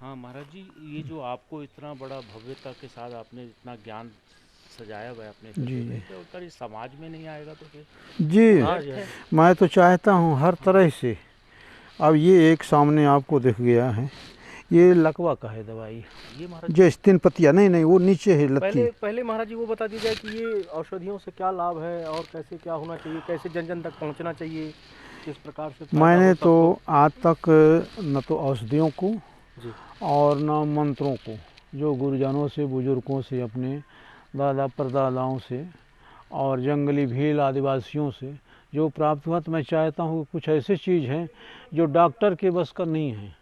हाँ महाराज जी, ये जो आपको इतना बड़ा भव्यता के साथ आपने इतना ज्ञान सजाया हुआ है अपने जी हृदय में, जी तो अगर ये समाज में नहीं आएगा तो फिर जी। व्यर्थ है। मैं तो चाहता हूँ हर हाँ तरह से। अब ये एक सामने आपको दिख गया है, ये लकवा का है दवाई। ये महाराज जी जो स्तिन पतिया, नहीं नहीं, वो नीचे है लत्ती। पहले पहले महाराज जी वो बता दी जाए कि ये औषधियों से क्या लाभ है और कैसे क्या होना चाहिए, कैसे जन जन तक पहुंचना चाहिए, किस प्रकार से फायदा हो मैंने तो सबको। आज तक न तो औषधियों को जी और न मंत्रों को, जो गुरुजनों से बुजुर्गों से, अपने दादा परदादाओं से और जंगली भील आदिवासियों से जो प्राप्त हुआ, तो मैं चाहता हूँ कि कुछ ऐसी चीज़ है जो डॉक्टर के बस का नहीं है।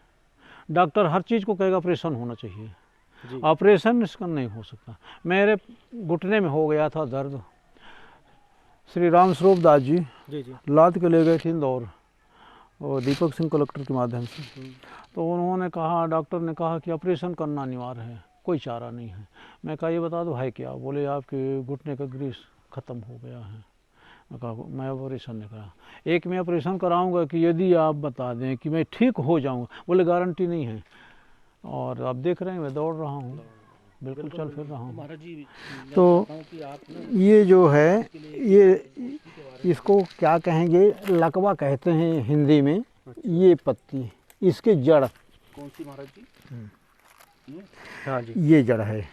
डॉक्टर हर चीज़ को कहेगा ऑपरेशन होना चाहिए, जी ऑपरेशन इसका नहीं हो सकता। मेरे घुटने में हो गया था दर्द, श्री राम स्वरूप दास जी जी जी। लाद के ले गए थे इंदौर, और दीपक सिंह कलेक्टर के माध्यम से। तो उन्होंने कहा, डॉक्टर ने कहा कि ऑपरेशन करना अनिवार्य है, कोई चारा नहीं है। मैं कहा ये बता दो है क्या? बोले आपके घुटने का ग्रीस ख़त्म हो गया है। मैं कहा मैं ऑपरेशन नहीं करा। एक मैं ऑपरेशन कराऊंगा कि यदि आप बता दें कि मैं ठीक हो जाऊंगा। बोले गारंटी नहीं है। और आप देख रहे हैं मैं दौड़ रहा हूँ, बिल्कुल चल फिर रहा तो हूँ। महाराज जी, मैं तो चाहता हूँ कि आप ना ये जो है, के लिए ये औषधि के बारे में इसको क्या कहेंगे, लकवा कहते हैं हिंदी में। ये पत्ती, इसके जड़, कौन सी महाराज जी? ये? हाँ जी। ये जड़ है,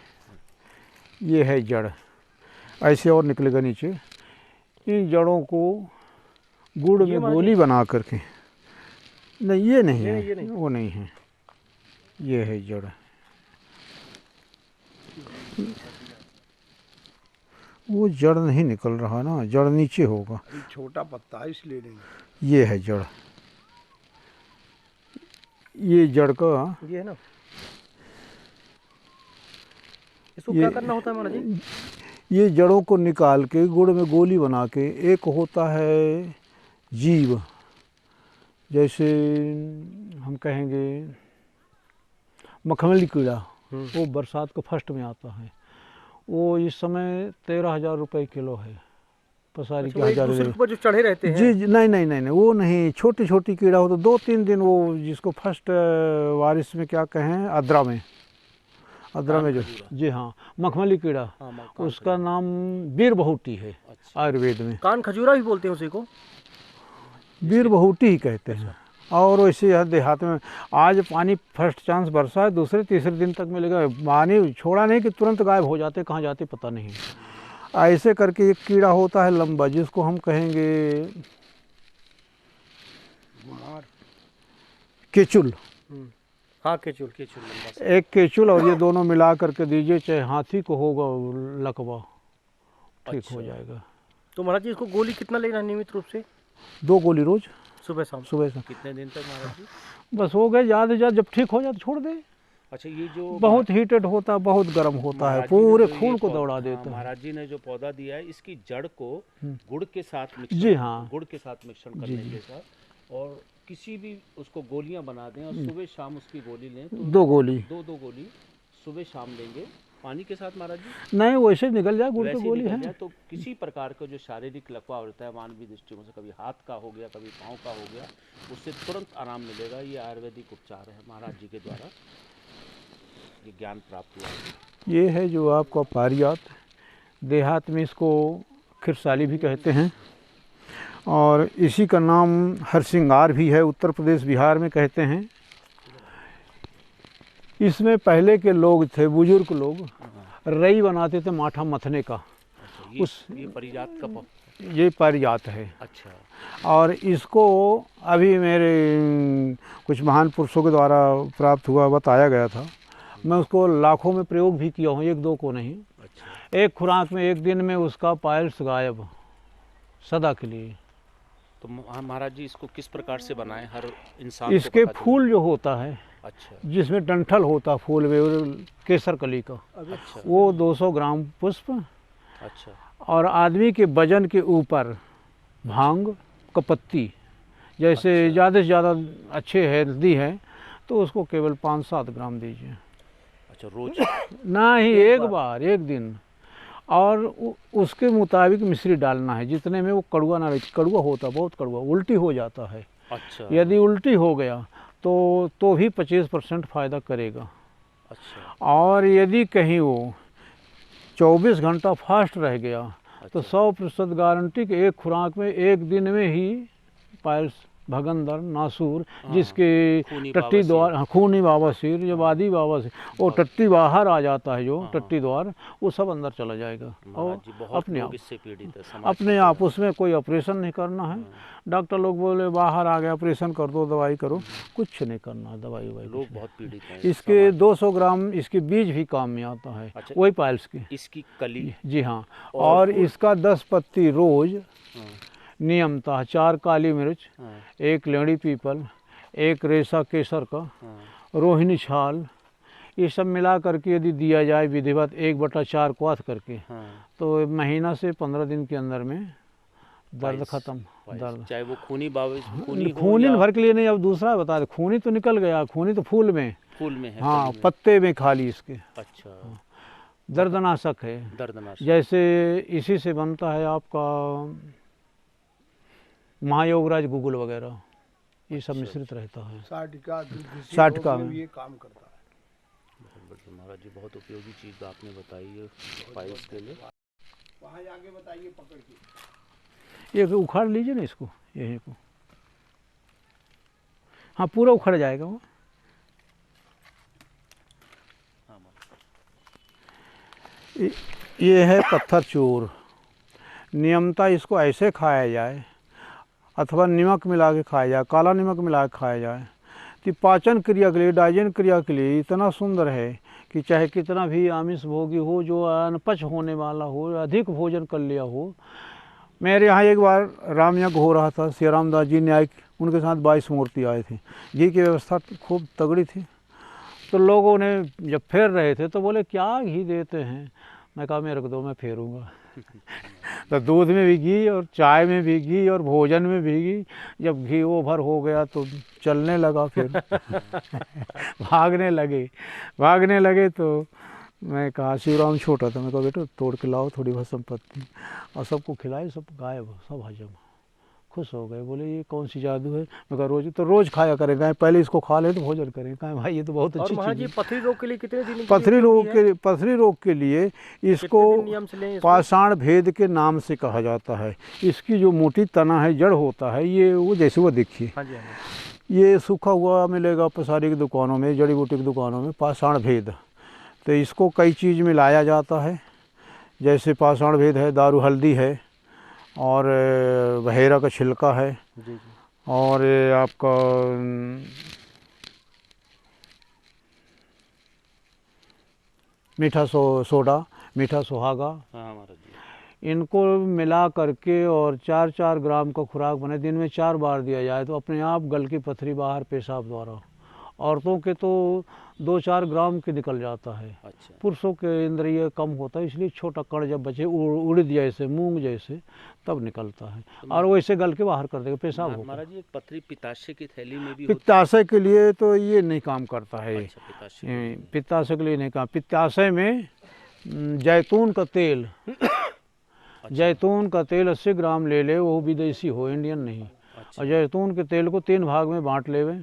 ये है जड़। ऐसे और निकलेगा नीचे। इन जड़ों को गुड़ ये में महाराज गोली बना करके, नहीं ये नहीं ये है, नहीं, ये नहीं। वो नहीं है, ये है जड़। वो जड़ नहीं निकल रहा ना, जड़ नीचे होगा। अभी छोटा पत्ता है इसलिए नहीं। ये है जड़, ये जड़ का। ये है ना, इसको ये क्या करना होता है महाराज जी? ये जड़ों को निकाल के गुड़ में गोली बना के, एक होता है जीव, जैसे हम कहेंगे मखमली कीड़ा, वो बरसात को फर्स्ट में आता है। वो इस समय 13,000 रुपये किलो है, पसारी अच्छा, के वो एक हज़ार दूसरे के ऊपर जो चढ़े रहते हैं। जी जी, नहीं नहीं नहीं नहीं, वो नहीं, छोटी छोटी कीड़ा हो तो 2-3 दिन वो, जिसको फर्स्ट बारिश में क्या कहें, आद्रा में, आद्रा में जो, जी हाँ, मखमली कीड़ा, हाँ, उसका नाम बीर बहुटी है अच्छा। आयुर्वेद में। कान खजूरा भी बोलते हैं उसी को। बीर बहुटी ही कहते हैं। और वैसे यहाँ देहात में आज पानी फर्स्ट चांस बरसा है, दूसरे तीसरे दिन तक मिलेगा। पानी छोड़ा नहीं कि तुरंत गायब हो जाते, कहाँ जाते पता नहीं। ऐसे करके एक कीड़ा होता है लंबा, जिसको हम कहेंगे केचुल। हाँ केचुल। केचुल लंबा सा। एक केचुल और ये दोनों मिला करके दीजिए, चाहे हाथी को होगा लकवा, ठीक हो जाएगा। तो महाराज जी इसको गोली कितना लेना है नियमित रूप से? 2 गोली रोज, सुबह शाम। सुबह से। कितने दिन तक महाराज जी? बस हो गए, ज़्यादा से ज़्यादा जब ठीक हो जाए तो छोड़ दे। अच्छा, ये जो बहुत हीटेड होता है, बहुत गर्म होता है, महाराज जी ने पूरे जो ये खून को पौधा- दौड़ा हाँ, देता है। महाराज जी ने जो पौधा दिया है, इसकी जड़ को गुड़ के साथ मिक्स जी हाँ। गुड़ के साथ मिश्रण करने के साथ, और किसी भी उसको गोलियां बना दें और सुबह शाम उसकी गोली लें तो 2 गोली, दो गोली सुबह शाम लेंगे पानी के साथ महाराज जी। नहीं वैसे निकल जाए, गुड़ की वैसे ही गोली निकल है। जाए तो किसी प्रकार का जो शारीरिक लकवा होता है मानवीय दृष्टिकोण से, कभी हाथ का हो गया, कभी पाँव का हो गया, उससे तुरंत आराम मिलेगा। ये आयुर्वेदिक उपचार है, महाराज जी के द्वारा ये ज्ञान प्राप्त हुआ है। ये है जो आपका पारिजात, देहात में इसको खिरसाली भी कहते हैं, और इसी का नाम हरसिंगार भी है, उत्तर प्रदेश बिहार में कहते हैं। इसमें पहले के लोग थे, बुजुर्ग लोग, रई बनाते थे माठा मथने का। अच्छा, ये परिजात का ये पारिजात है। अच्छा। और इसको अभी मेरे कुछ महान पुरुषों के द्वारा प्राप्त हुआ, बताया गया था। मैं उसको लाखों में प्रयोग भी किया हूँ, 1-2 को नहीं। अच्छा, एक खुराक में एक दिन में उसका पायल्स गायब, सदा के लिए। तो महाराज जी इसको किस प्रकार से बनाएं हर इंसान इसके को पता फूल जो होता है, चले? अच्छा जिसमें डंठल होता फूल में, और केसर कली का, अच्छा वो 200 ग्राम पुष्प, अच्छा और आदमी के वजन के ऊपर भांग का पत्ती, जैसे ज़्यादा से ज़्यादा अच्छे हेल्दी है तो उसको केवल 5-7 ग्राम दीजिए। अच्छा, रोज? ना ही एक बार, एक दिन। और उसके मुताबिक मिश्री डालना है, जितने में वो कड़वा ना रहे। कड़वा होता, बहुत कड़वा, उल्टी हो जाता है। अच्छा यदि उल्टी हो गया तो भी 25% फ़ायदा करेगा। अच्छा। और यदि कहीं वो 24 घंटा फास्ट रह गया तो 100% गारंटी कि एक खुराक में एक दिन में ही पाइल्स, भगंदर, नासूर, जिसके खूनी टट्टी बवासीर। द्वार, खूनी बवासीर, जब आदि बवासीर, वो टट्टी बाहर आ जाता है, जो टट्टी द्वार, वो सब अंदर चला जाएगा। और जी बहुत अपने लोग आप इससे पीड़ित है, समाज अपने के आप उसमें कोई ऑपरेशन नहीं करना है। डॉक्टर लोग बोले बाहर आ गया, ऑपरेशन कर दो, दवाई करो, कुछ नहीं करना है, दवाई ववाई लोग बहुत पीड़ित हैं इसके 200 ग्राम इसके बीज भी काम में आता है। अच्छा। वही पाइल्स की इसकी कली। जी हाँ। और इसका 10 पत्ती रोज नियमतः, 4 काली मिर्च, 1 लेड़ी पीपल, 1 रेशा केसर का, रोहिणी छाल, ये सब मिला करके यदि दिया जाए विधिवत 1/4 क्वाथ करके, तो महीना से 15 दिन के अंदर में दर्द खत्म। दर्द चाहे वो खूनी खूनी हो खूनी या भर के लिए नहीं। अब दूसरा बता दे, खूनी तो निकल गया, खूनी तो फूल में है, हाँ, कली में। पत्ते में खाली इसके। अच्छा। दर्दनाशक है। दर्दनाशक। जैसे इसी से बनता है आपका महायोगराज गुगुल वगैरह, ये सब मिश्रित रहता है। 60 का में ये काम करता है। बहुत बढ़िया महाराज जी, बहुत उपयोगी चीज़ आपने बताई है पाइल्स के लिए। वहाँ आगे बताइए, पकड़ के ये उखाड़ लीजिए ना इसको, यही को, हाँ पूरा उखड़ जाएगा वो। ये है पत्थर चूर। नियमतः इसको ऐसे खाया जाए अथवा नमक मिला के खाया जाए, काला नमक मिला के खाया जाए, तो पाचन क्रिया के लिए, डाइजेशन क्रिया के लिए इतना सुंदर है कि चाहे कितना भी आमिष भोगी हो, जो अनपच होने वाला हो, अधिक भोजन कर लिया हो। मेरे यहाँ एक बार राम यज्ञ हो रहा था, श्री रामदास जी न्यायिक, उनके साथ 22 मूर्ति आए थे। घी की व्यवस्था खूब तगड़ी थी। तो लोगों ने जब फेर रहे थे तो बोले क्या घी देते हैं। मैं कहा मेरे को दो, मैं फेरूँगा। तो दूध में भी घी और चाय में भी घी और भोजन में भी घी। जब घी ओवर हो गया तो चलने लगा, फिर भागने लगे। तो मैं कहा, शिवराम छोटा था, मैं कहा बेटा तोड़ के लाओ थोड़ी भस्म पत्ती, और सबको खिलाई, सब गायब, सब हजम। खुश हो गए, बोले ये कौन सी जादू है। मैं कहा रोज, तो रोज खाया करेंगे, पहले इसको खा ले तो भोजन करेंगे। कहा भाई ये तो बहुत अच्छी चीज़ है। पथरी रोग के लिए कितने दिन? पथरी रोग के लिए इसको पाषाण भेद के नाम से कहा जाता है। इसकी जो मोटी तना है, जड़ होता है, ये वो जैसे वो देखिए, ये सूखा हुआ मिलेगा पसारी की दुकानों में, जड़ी बूटी की दुकानों में, पाषाण भेद। तो इसको कई चीज़ में लाया जाता है, जैसे पाषाण भेद है, दारू हल्दी है, और बहेरा का छिलका है, और आपका मीठा सोडा, मीठा सुहागा, इनको मिला करके और 4-4 ग्राम का खुराक बने, दिन में 4 बार दिया जाए तो अपने आप गल की पथरी बाहर पेशाब द्वारा। औरतों के तो 2-4 ग्राम के निकल जाता है। अच्छा। पुरुषों के इंद्रिय कम होता है, इसलिए छोटा कण जब बचे, उड़द जैसे, मूंग जैसे, तब निकलता है, और वैसे गल के बाहर कर देगा, पेशाब होगा। महाराज जी, पथरी पित्ताशय की थैली में भी पित्ताशय के लिए तो ये नहीं काम करता है। अच्छा, पित्ताशय के लिए नहीं काम। पित्ताशय में जैतून का तेल, जैतून का तेल 80 ग्राम ले ले, वो विदेशी हो, इंडियन नहीं। और जैतून के तेल को 3 भाग में बांट लेवे,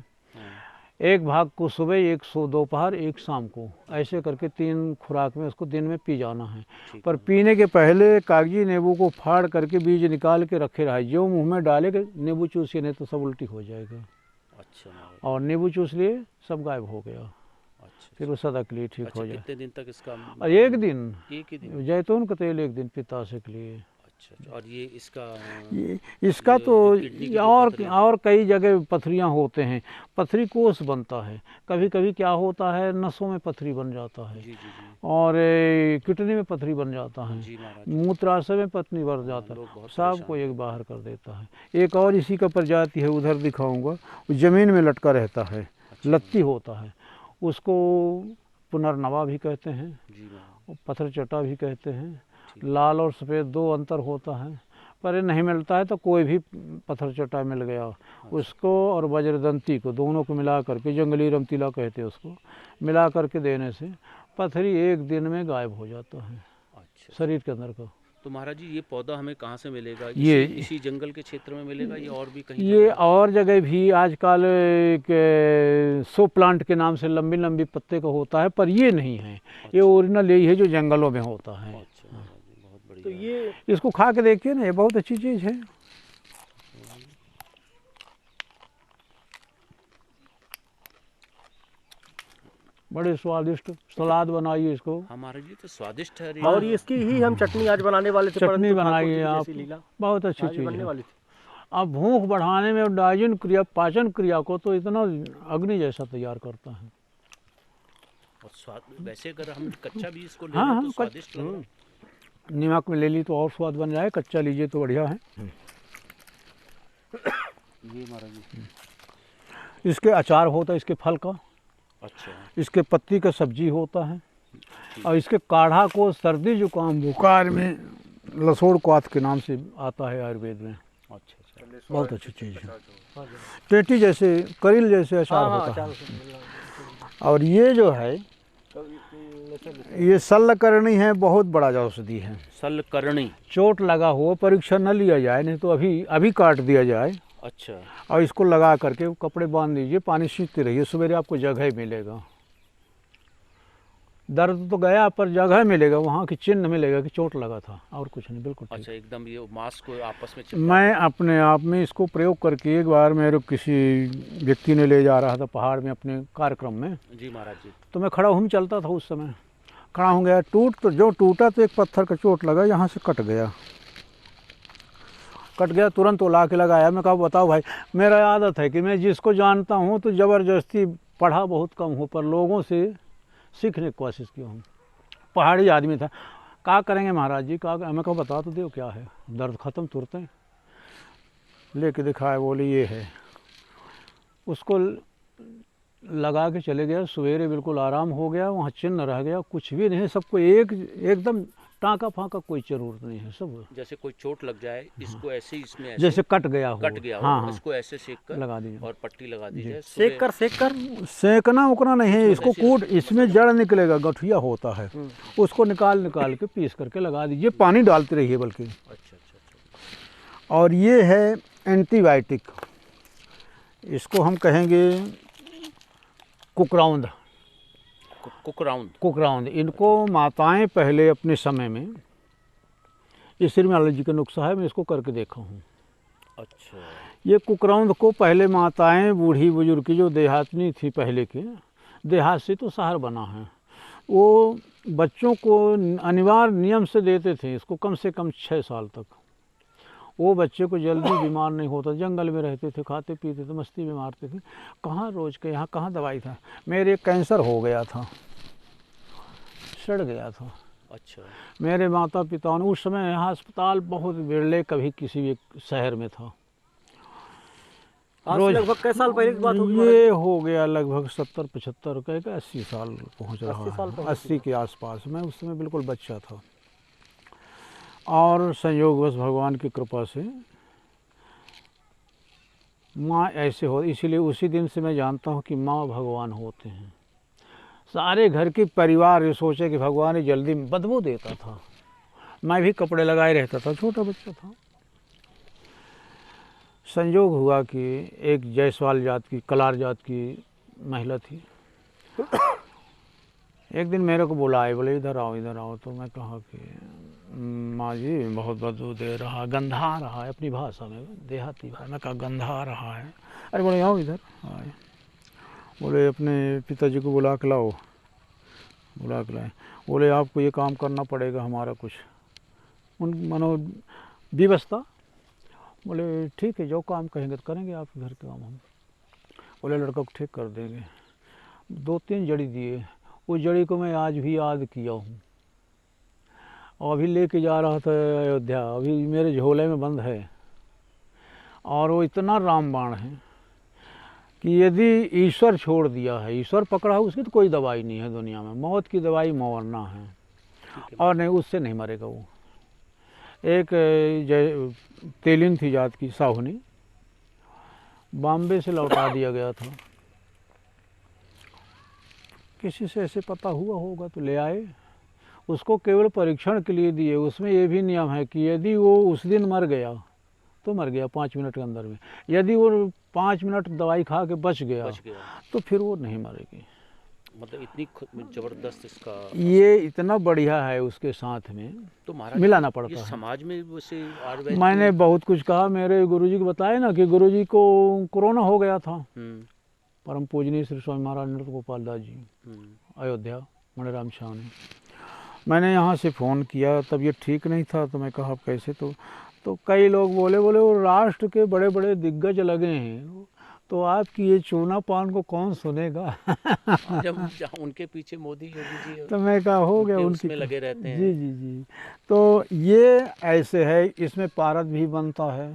1 भाग को सुबह, 1 दोपहर, 1 शाम को, ऐसे करके 3 खुराक में उसको दिन में पी जाना है। पर पीने के पहले कागजी नींबू को फाड़ करके बीज निकाल के रखे रहा, जो मुंह में डाले के नींबू चूसिए, नहीं तो सब उल्टी हो जाएगा। अच्छा। और नींबू चूस लिए, सब गायब हो गया। अच्छा। फिर वो सदा के लिए ठीक हो जाए। कितने दिन तक इसका? एक दिन। एक ही दिन। जैतून का तेल 1 दिन पित्ताशय के लिए। अच्छा। और ये इसका तो और कई जगह पथरियाँ होते हैं। पथरी कोष बनता है, कभी कभी क्या होता है, नसों में पथरी बन जाता है। जी। और किडनी में पथरी बन जाता है, मूत्राशय में पथरी बन जाता है, सब को एक बाहर कर देता है। एक और इसी का प्रजाति है, उधर दिखाऊंगा, ज़मीन में लटका रहता है, लत्ती होता है, उसको पुनर्नवा भी कहते हैं, पत्थर चटा भी कहते हैं। लाल और सफ़ेद 2 अंतर होता है, पर ये नहीं मिलता है तो कोई भी पत्थर चटा मिल गया उसको, और वज्रदंती को, दोनों को मिला करके, जंगली रमतीला कहते हैं उसको, मिला करके देने से पथरी 1 दिन में गायब हो जाता है। अच्छा। शरीर के अंदर का। तो महाराज जी ये पौधा हमें कहाँ से मिलेगा? ये इसी जंगल के क्षेत्र में मिलेगा या और भी कहीं? ये और जगह भी आजकल के सो प्लांट के नाम से लंबी लंबी पत्ते का होता है, पर ये नहीं है। ये ओरिजिनल यही है जो जंगलों में होता है। अच्छा महाराज जी, बहुत बढ़िया। तो ये इसको खा के देखिए ना, ये बहुत अच्छी चीज़ है। बड़े स्वादिष्ट सलाद बनाइए इसको। हमारे जी तो स्वादिष्ट है। और ये इसकी ही हम चटनी आज बनाने वाले थे, चटनी परंतु ठाकुर बनाइए जी की आप, जैसी लीला बहुत अच्छी आज चीज़ बनने है। वाली थी। अब भूख बढ़ाने में और डाइजन क्रिया, पाचन क्रिया को तो इतना अग्नि जैसा तैयार करता है। और स्वाद वैसे अगर हम कच्चा भी इसको ले हाँ, लें हाँ, तो स्वादिष्ट लग रहा है। नमक में ले ली तो और स्वाद बन जाए, कच्चा लीजिए तो बढ़िया है। ये महाराज जी, इसके अचार होता है, इसके फल का, अच्छा इसके पत्ती का सब्जी होता है, और इसके काढ़ा को सर्दी जुकाम बुखार में लसोड़ क्वाथ के नाम से आता है आयुर्वेद में। अच्छा। बहुत अच्छी चीज़ है। पेटी जैसे, करील जैसे अचार हाँ, होता अचार है। से और ये जो है, ये सल्लकरणी है, बहुत बड़ा औषधि है। सल्लकरणी, चोट लगा हो, परीक्षा न लिया जाए, नहीं तो अभी काट दिया जाए, अच्छा। और इसको लगा करके कपड़े बांध दीजिए, पानी सींचते रहिए, सवेरे आपको जगह मिलेगा। दर्द तो गया पर जगह मिलेगा, वहाँ की चिन्ह मिलेगा कि चोट लगा था, और कुछ नहीं, बिल्कुल ठीक। अच्छा, एकदम ये मांस को आपस में मैं अपने आप में इसको प्रयोग करके, एक बार मेरे किसी व्यक्ति ने ले जा रहा था पहाड़ में अपने कार्यक्रम में, जी महाराज जी, तो मैं खड़ा हूँ, चलता था उस समय, खड़ा हो गया, तो जो टूटा तो एक पत्थर का चोट लगा, यहाँ से कट गया, तुरंत वो ला के लगाया। मैं कहा बताओ भाई, मेरा आदत है कि मैं जिसको जानता हूँ तो ज़बरदस्ती, पढ़ा बहुत कम हूँ पर लोगों से सीखने की कोशिश की हूँ। पहाड़ी आदमी था, क्या करेंगे महाराज जी, क्या? मैं कहा बता तो दो क्या है, दर्द ख़त्म तुरंत है। लेके दिखाया, बोले ये है। उसको लगा के चले गया, सवेरे बिल्कुल आराम हो गया, वहाँ चिन्ह रह गया, कुछ भी नहीं, सबको एकदम टाँका फाँका कोई ज़रूरत नहीं है, सब जैसे कोई चोट लग जाए, इसको ऐसे ही इसमें ऐसे जैसे कट गया हो, हाँ, इसको ऐसे सेक कर लगा दीजिए और पट्टी लगा दी जाए। सेक कर सेकना उकना नहीं है, इसको कूट, इसमें जड़ निकलेगा, गठिया होता है, उसको निकाल के पीस करके लगा दीजिए, पानी डालते रहिए बल्कि। अच्छा। और ये है एंटीबायोटिक, इसको हम कहेंगे कुकराउंद। कुकराउंद, इनको माताएं पहले अपने समय में, ये सिर में एलर्जी का नुस्खा है, मैं इसको करके देखा हूँ। अच्छा। ये कुकराउंद को पहले माताएं, बूढ़ी बुजुर्ग की जो देहातनी थी पहले के, देहात से तो शहर बना है, वो बच्चों को अनिवार्य नियम से देते थे इसको, कम से कम 6 साल तक। वो बच्चे को जल्दी बीमार नहीं होता, जंगल में रहते थे, खाते पीते थे, मस्ती में मारते थे, कहाँ रोज के यहाँ कहाँ दवाई था। मेरे कैंसर हो गया था, सड़ गया था। अच्छा। मेरे माता पिता ने उस समय, अस्पताल बहुत बिरले कभी किसी भी शहर में था। रोज लगभग कई साल पहले की बात होगी? ये हो गया लगभग 70-75 का 80 साल पहुँच रहा है, 80 के आसपास। मैं उस समय बिल्कुल बच्चा था, और संयोगवश भगवान की कृपा से माँ ऐसे हो, इसीलिए उसी दिन से मैं जानता हूँ कि माँ भगवान होते हैं। सारे घर के परिवार ये सोचे कि भगवान ही जल्दी बदबू देता था, मैं भी कपड़े लगाए रहता था, छोटा बच्चा था। संयोग हुआ कि एक जायसवाल जात की, कलार जात की महिला थी, एक दिन मेरे को बुलाए, बोले इधर आओ। तो मैं कहा कि माँ जी बहुत बदबू दे रहा, गंधा रहा है, अपनी भाषा में, देहाती भाषा। मैं कहा गंधा रहा है। अरे बोले आओ इधर। आए, बोले अपने पिताजी को बुला के लाओ। बुला के लाए, बोले आपको ये काम करना पड़ेगा हमारा कुछ, उन मानो व्यवस्था। बोले ठीक है, जो काम कहेंगे तो करेंगे, आपके घर के काम हम। बोले लड़का को ठीक कर देंगे। 2-3 जड़ी दिए, उस जड़ी को मैं आज भी याद किया हूँ, और अभी लेके जा रहा था अयोध्या, अभी मेरे झोले में बंद है। और वो इतना रामबाण है कि यदि ईश्वर छोड़ दिया है, ईश्वर पकड़ा है, उसकी तो कोई दवाई नहीं है दुनिया में। मौत की दवाई मरना है, और नहीं, उससे नहीं मरेगा वो। एक तेलिन थी जात की साहुनी, बॉम्बे से लौटा दिया गया था, किसी से ऐसे पता हुआ होगा तो ले आए। उसको केवल परीक्षण के लिए दिए। उसमें ये भी नियम है कि यदि वो उस दिन मर गया तो मर गया 5 मिनट के अंदर में, यदि वो 5 मिनट दवाई खा के बच गया तो फिर वो नहीं मरेगी। मतलब इतनी जबरदस्त इसका ये इतना बढ़िया है उसके साथ में, तो महाराज मिलाना पड़ता है। समाज में वैसे आयुर्वेद मैंने बहुत कुछ कहा, मेरे गुरुजी को बताया ना कि गुरुजी को कोरोना हो गया था। परम पूजनीय श्री स्वामी महाराज नृत्य गोपाल दास जी, अयोध्या मणिराम शाह ने, मैंने यहाँ से फ़ोन किया, तबीयत ठीक नहीं था, तो मैं कहा अब कैसे, तो कई लोग बोले वो राष्ट्र के बड़े बड़े दिग्गज लगे हैं, तो आपकी ये चूना पान को कौन सुनेगा। जब उनके पीछे मोदी योगी जी तो मैं कहा हो गया, उनकी में लगे रहते हैं। जी जी जी। तो ये ऐसे है, इसमें पारद भी बनता है।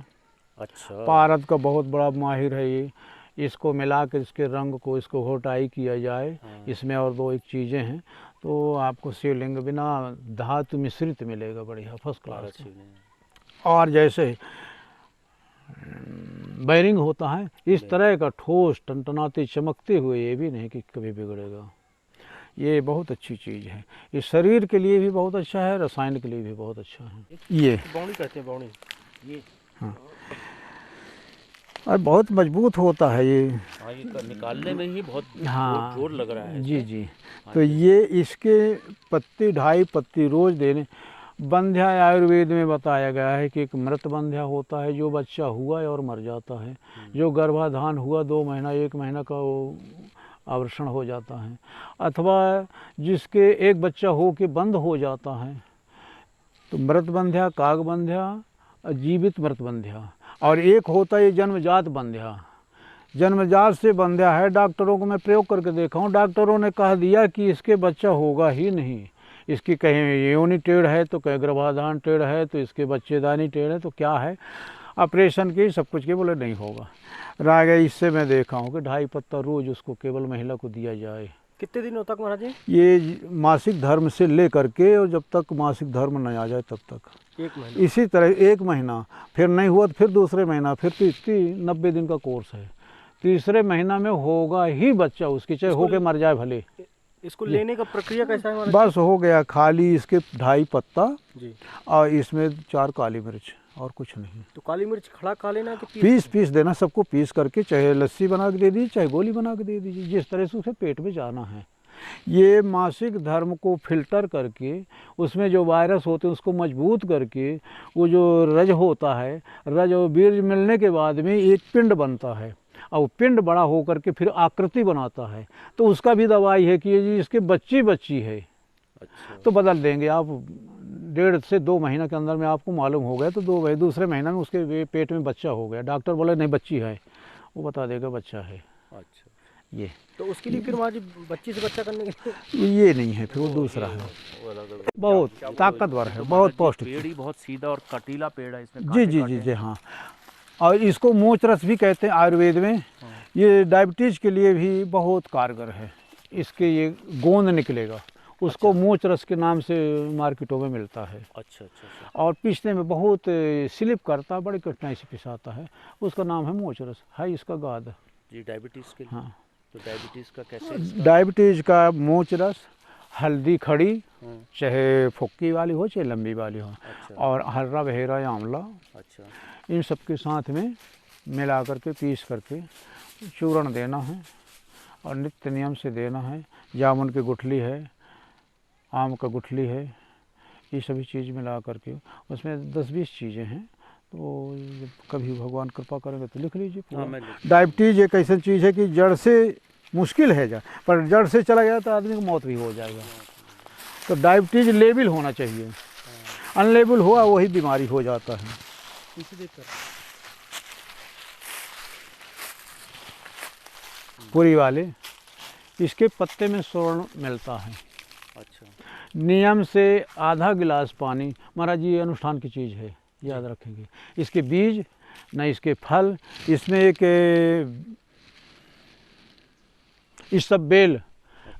अच्छा, पारद का बहुत बड़ा माहिर है ये। इसको मिला के इसके रंग को इसको घोटाई किया जाए, इसमें और 2 एक चीज़ें हैं, तो आपको शिवलिंग बिना धातु मिश्रित मिलेगा, बढ़िया फर्स्ट क्लास। और जैसे बैरिंग होता है, इस तरह का ठोस टनटनाते चमकते हुए, ये भी नहीं कि कभी बिगड़ेगा। ये बहुत अच्छी चीज़ है, ये शरीर के लिए भी बहुत अच्छा है, रसायन के लिए भी बहुत अच्छा है। ये बौनी कहते हैं, बौनी ये हाँ, और बहुत मजबूत होता है ये। हाँ, ये निकालने में ही बहुत हाँ जोर लग रहा है। जी जी। तो ये इसके पत्ती 2.5 पत्ती रोज देने। बंध्या आयुर्वेद में बताया गया है कि एक मृत बंध्या होता है, जो बच्चा हुआ और मर जाता है, जो गर्भाधान हुआ 2 महीना 1 महीना का वो आवर्षण हो जाता है, अथवा जिसके एक बच्चा हो के बंद हो जाता है, तो मृत बंध्या, काग बंध्या, जीवित मृत बंध्या, और एक होता है जन्मजात बंध्या। जन्मजात से बंध्या है, डॉक्टरों को मैं प्रयोग करके देखा हूँ, डॉक्टरों ने कह दिया कि इसके बच्चा होगा ही नहीं, इसकी कहीं योनि टेढ़ है तो कहीं गर्भाधान टेढ़ है तो इसके बच्चेदानी टेढ़ है, तो क्या है, ऑपरेशन की सब कुछ के, बोले नहीं होगा। रह गया, इससे मैं देखा हूँ कि 2.5 पत्ता रोज उसको केवल महिला को दिया जाए। कितने दिनों तक महाराज जी? ये मासिक धर्म से ले करके और जब तक मासिक धर्म नहीं आ जाए तब तक, 1 महीना। इसी तरह 1 महीना, फिर नहीं हुआ तो फिर दूसरे महीना, फिर 90 दिन का कोर्स है। तीसरे महीना में होगा ही बच्चा उसकी, चाहे होके मर जाए भले। इसको लेने का प्रक्रिया कैसा है? बस हो गया, खाली इसके 2.5 पत्ता जी, और इसमें 4 काली मिर्च और कुछ नहीं। तो काली मिर्च खड़ा खा लेना कि पीस देना, सबको पीस करके, चाहे लस्सी बना के दे दीजिए, चाहे गोली बना के दे दीजिए, जिस तरह से उसे पेट में जाना है। ये मासिक धर्म को फिल्टर करके, उसमें जो वायरस होते हैं उसको मजबूत करके, वो जो रज होता है, रज और बीज मिलने के बाद में एक पिंड बनता है, और पिंड बड़ा होकर के फिर आकृति बनाता है, तो उसका भी दवाई है कि ये इसके बच्ची है। अच्छा। तो बदल देंगे आप, 1.5 से 2 महीना के अंदर में आपको मालूम हो गया, तो दूसरे महीना में उसके पेट में बच्चा हो गया, डॉक्टर बोले नहीं बच्ची है, वो बता देगा बच्चा है। अच्छा, ये तो उसके लिए फिर वहाँ जी बच्ची से बच्चा करने के लिए ये नहीं है, फिर वो दूसरा है, बहुत ताकतवर है, बहुत पौष्टिक। पेड़ ही बहुत सीधा और कटीला पेड़ है, इसमें जी जी जी जी हाँ। और इसको मोच रस भी कहते हैं आयुर्वेद में। ये डायबिटीज़ के लिए भी बहुत कारगर है। इसके ये गोंद निकलेगा, उसको मोच रस के नाम से मार्केटों में मिलता है। अच्छा अच्छा अच्छा। और पीसने में बहुत स्लिप करता है, बड़ी कठिनाई से पिसाता है, उसका नाम है मोच रस, है इसका गाद जी डायबिटीज़ के लिए। हाँ, तो डायबिटीज़ का कैसे? डायबिटीज़ का मोच रस, हल्दी खड़ी, चाहे फुक्की वाली हो चाहे लंबी वाली हो, अच्छा। और हर्रा बहेरा या आंवला, अच्छा। इन सब के साथ में मिला करके पीस करके चूर्ण देना है, और नित्य नियम से देना है। जामुन की गुठली है, आम का गुठली है, ये सभी चीज़ मिला करके, उसमें 10-20 चीज़ें हैं, तो कभी भगवान कृपा करेंगे तो लिख लीजिए पूरा। डायबिटीज़ एक ऐसी चीज़ है कि जड़ से मुश्किल है जा, पर जड़ से चला गया तो आदमी की मौत भी हो जाएगा। तो डायबिटीज़ लेवल होना चाहिए, अनलेबल हुआ वही बीमारी हो जाता है। पूरी वाले इसके पत्ते में स्वर्ण मिलता है। अच्छा। नियम से आधा गिलास पानी, महाराज जी ये अनुष्ठान की चीज़ है, याद रखेंगे। इसके बीज न इसके फल, इसमें एक इसबेल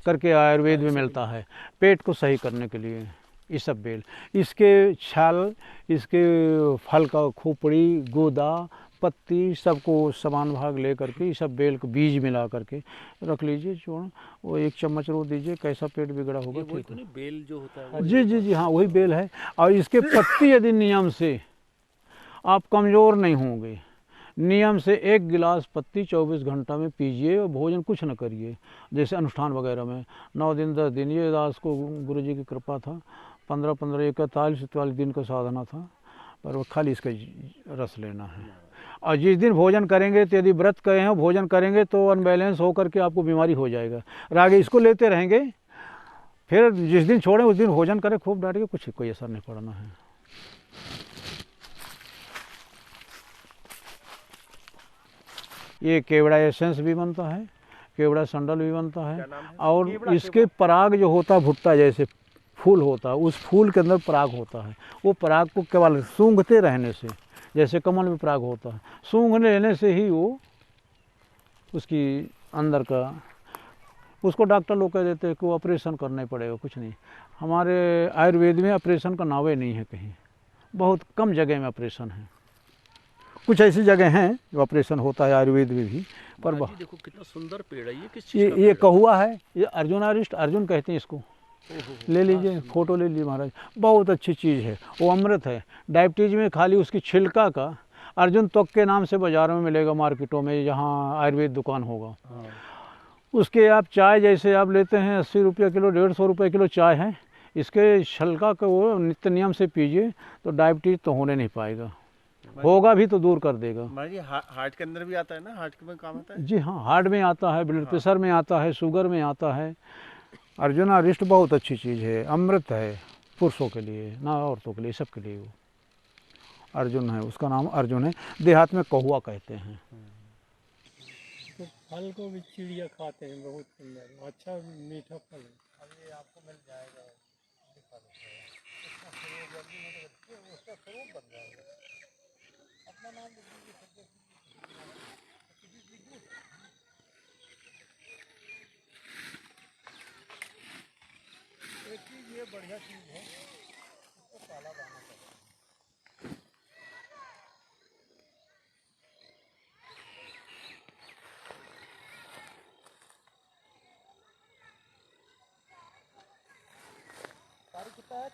करके आयुर्वेद में मिलता है, पेट को सही करने के लिए इसबेल। इसके छाल, इसके फल का खोपड़ी, गूदा, पत्ती सबको समान भाग ले करके ये सब बेल को बीज मिला करके रख लीजिए चूर्ण, वो 1 चम्मच रोज दीजिए, कैसा पेट बिगड़ा होगा वही ठीक तो है। नहीं बेल जो होता है जी जी जी हाँ, वही बेल है। और इसके पत्ती यदि नियम से, आप कमज़ोर नहीं होंगे, नियम से 1 गिलास पत्ती 24 घंटा में पीजिए और भोजन कुछ न करिए। जैसे अनुष्ठान वगैरह में 9 दिन 10 दिन, ये दास को गुरु जी की कृपा था, 15-15 41-42 दिन का साधना था, पर वो खाली इसका रस लेना है। और जिस दिन भोजन करेंगे तो यदि व्रत करें हो भोजन करेंगे तो अनबैलेंस होकर के आपको बीमारी हो जाएगा। और आगे इसको लेते रहेंगे, फिर जिस दिन छोड़ें उस दिन भोजन करें खूब डांट के, कुछ कोई असर नहीं पड़ना है। ये केवड़ा एसेंस भी बनता है, केवड़ा संडल भी बनता है, और इसके पराग जो होता है भुट्टा जैसे फूल होता है, उस फूल के अंदर पराग होता है। वो पराग को केवल सूंघते रहने से, जैसे कमल में पराग होता है, सूंघ लेने से ही वो उसकी अंदर का, उसको डॉक्टर लोग कह देते हैं कि वो ऑपरेशन करना ही पड़ेगा, कुछ नहीं। हमारे आयुर्वेद में ऑपरेशन का नाम ही नहीं है कहीं, बहुत कम जगह में ऑपरेशन है। कुछ ऐसी जगह हैं जो ऑपरेशन होता है आयुर्वेद में भी, पर देखो कितना सुंदर पेड़ है ये। किस चीज़ का ये कहुआ है, ये अर्जुनारिष्ट, अर्जुन कहते हैं इसको। ले लीजिए, फोटो ले लीजिए महाराज, बहुत अच्छी चीज़ है, वो अमृत है। डायबिटीज में खाली उसकी छिलका का अर्जुन त्वक के नाम से बाज़ारों में मिलेगा, मार्केटों में, जहाँ आयुर्वेद दुकान होगा। उसके आप चाय जैसे आप लेते हैं 80 रुपये किलो, 150 रुपये किलो चाय है, इसके छिलका का वो नित्य नियम से पीजिए तो डायबिटीज तो होने नहीं पाएगा, होगा भी तो दूर कर देगा। जी हार्ट के अंदर भी आता है ना, हार्ट में काम आता है। जी हाँ, हार्ट में आता है, ब्लड प्रेशर में आता है, शुगर में आता है। अर्जुनारिष्ट बहुत अच्छी चीज़ है, अमृत है, पुरुषों के लिए ना औरतों के लिए, सबके लिए। वो अर्जुन है, उसका नाम अर्जुन है, देहात में कहुआ कहते हैं। तो फल को भी चिड़िया खाते हैं, बहुत सुंदर, अच्छा मीठा फल है। अब ये आपको मिल जाएगा, अपना नाम एक चीज़ ये बढ़िया चीज़ है, इसको काला दाना चाहिए। सारी कितना है?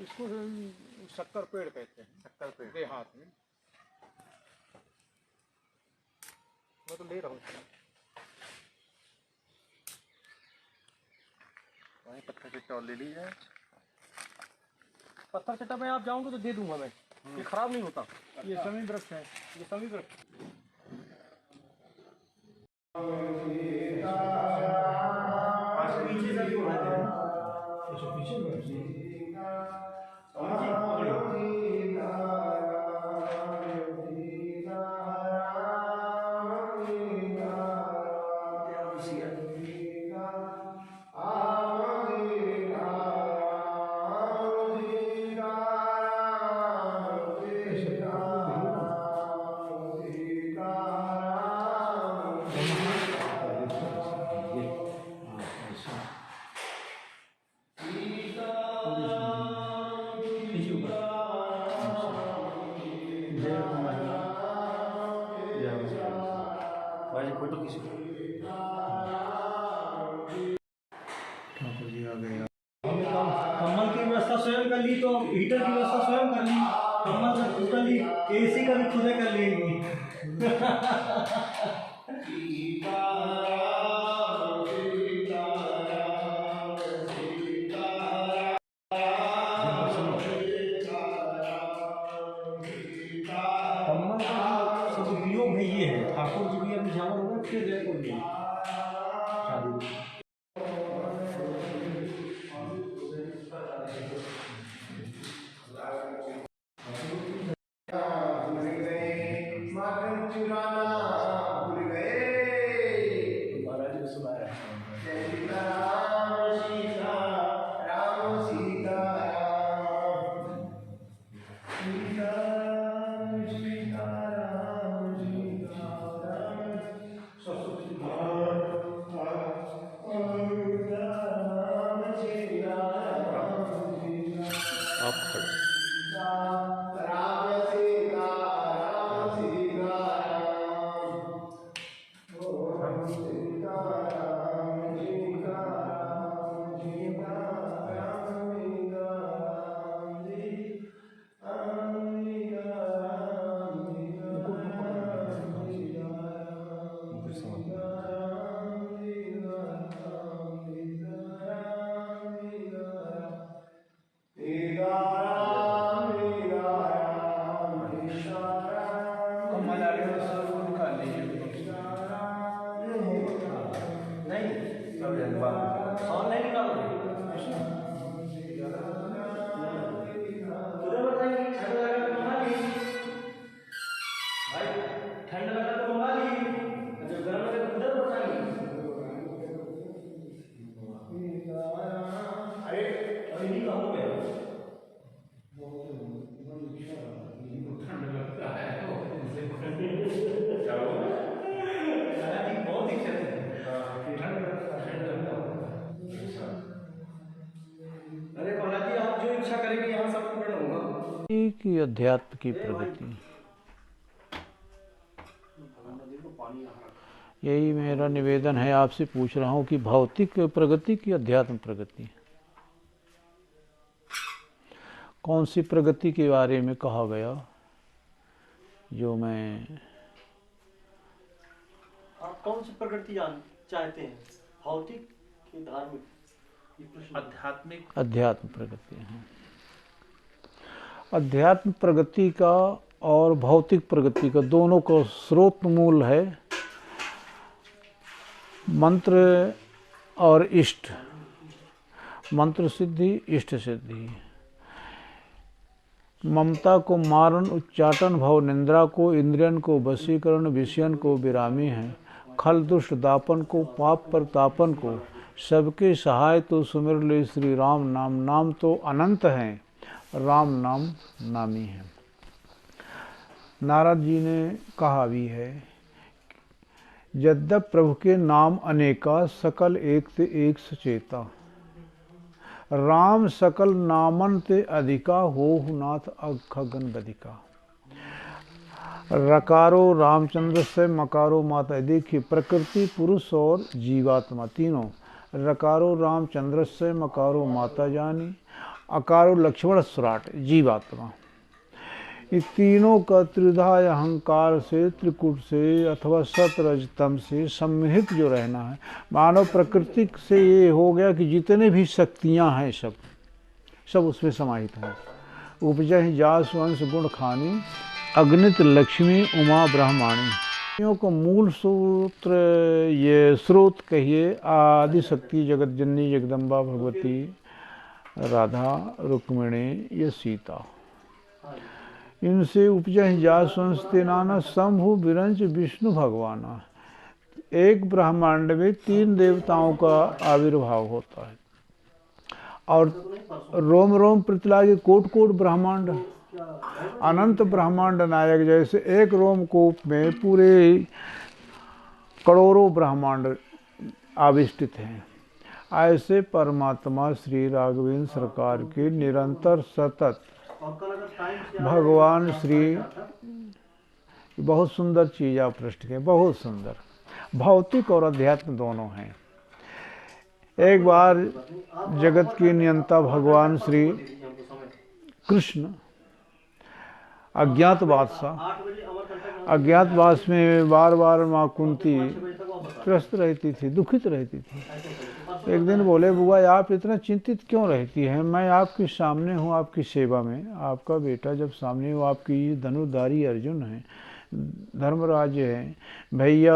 इसको शक्कर पेड़ कहते हैं, शक्कर पेड़ देहात में। मैं तो ले रहा हूँ, वहीं पत्थर चट्टा ले लीजिए। पत्थर चट्टा में आप जाओगे तो दे दूंगा मैं, ये खराब नहीं होता। ये समी वृक्ष है, ये समी वृक्ष। कम्बल की व्यवस्था स्वयं कर ली, तो हीटर की व्यवस्था स्वयं कर ली। एसी का भी खुदे कर लेंगे। कम्बल का सदुपयोग है ये है, ठाकुर जी भी अब निशावर हो गए, फिर गए कोई नहीं शादी में। आप खड़े की अध्यात्म की प्रगति, यही मेरा निवेदन है। आपसे पूछ रहा हूँ कि भौतिक प्रगति की अध्यात्म प्रगति, कौन सी प्रगति के बारे में कहा गया जो मैं। आप कौन सी प्रगति चाहते हैं, भौतिक की धार्मिक? आध्यात्मिक। अध्यात्म प्रगति है। अध्यात्म प्रगति का और भौतिक प्रगति का दोनों का स्रोत मूल है मंत्र और इष्ट। मंत्र सिद्धि, इष्ट सिद्धि। ममता को मारण, उच्चाटन, भव निंद्रा को, इंद्रियन को वशीकरण, विषयन को विरामी है। खल दुष्ट दापन को, पाप पर तापन को, सबके सहाय तो सुमिर ले श्री राम नाम। नाम तो अनंत हैं, राम नाम नामी है। नारद जी ने कहा भी है, यद्यप प्रभु के नाम अनेका, सकल एक ते एक सचेता। राम सकल नामन ते अधिका, होहु नाथ अखगन बदिका। रकारो रामचंद्र से मकारो माता, देखिए प्रकृति, पुरुष और जीवात्मा तीनों। रकारो रामचंद्र से मकारो माता जानी, अकारो लक्ष्मण सुराट जीवात्मा। ये तीनों का त्रिधा अहंकार से, त्रिकुट से अथवा सतरजतम से सम्मिलित जो रहना है। मानव प्रकृति से ये हो गया कि जितने भी शक्तियां हैं सब उसमें समाहित हैं। उपजहि जास वंश गुण खानी, अग्नित लक्ष्मी उमा ब्रह्माणी। को मूल सूत्र ये स्रोत कहिए, आदि शक्ति जगत जननी जगदम्बा भगवती राधा रुक्मिणी ये सीता। इनसे उपजहि जास वंश तेनाना, शंभु विरंच विष्णु भगवाना। एक ब्रह्मांड में 3 देवताओं का आविर्भाव होता है और रोम रोम पृथ्वी कोट कोट ब्रह्मांड, अनंत ब्रह्मांड नायक जैसे एक रोमकूप में पूरे करोड़ों ब्रह्मांड आविष्टित हैं। ऐसे परमात्मा श्री राघवेंद्र सरकार के निरंतर सतत भगवान श्री, बहुत सुंदर चीज आप प्रश्न किए, बहुत सुंदर। भौतिक और अध्यात्म दोनों हैं। एक बार जगत के नियंता भगवान श्री कृष्ण अज्ञात बादशाह, अज्ञातवास में बार बार माँ कुंती त्रस्त रहती थी, दुखित रहती थी। एक दिन बोले, बुआ आप इतना चिंतित क्यों रहती हैं? मैं आपके सामने हूँ, आपकी सेवा में। आपका बेटा जब सामने हो, आपकी धनुर्धारी अर्जुन है, धर्मराज है, भैया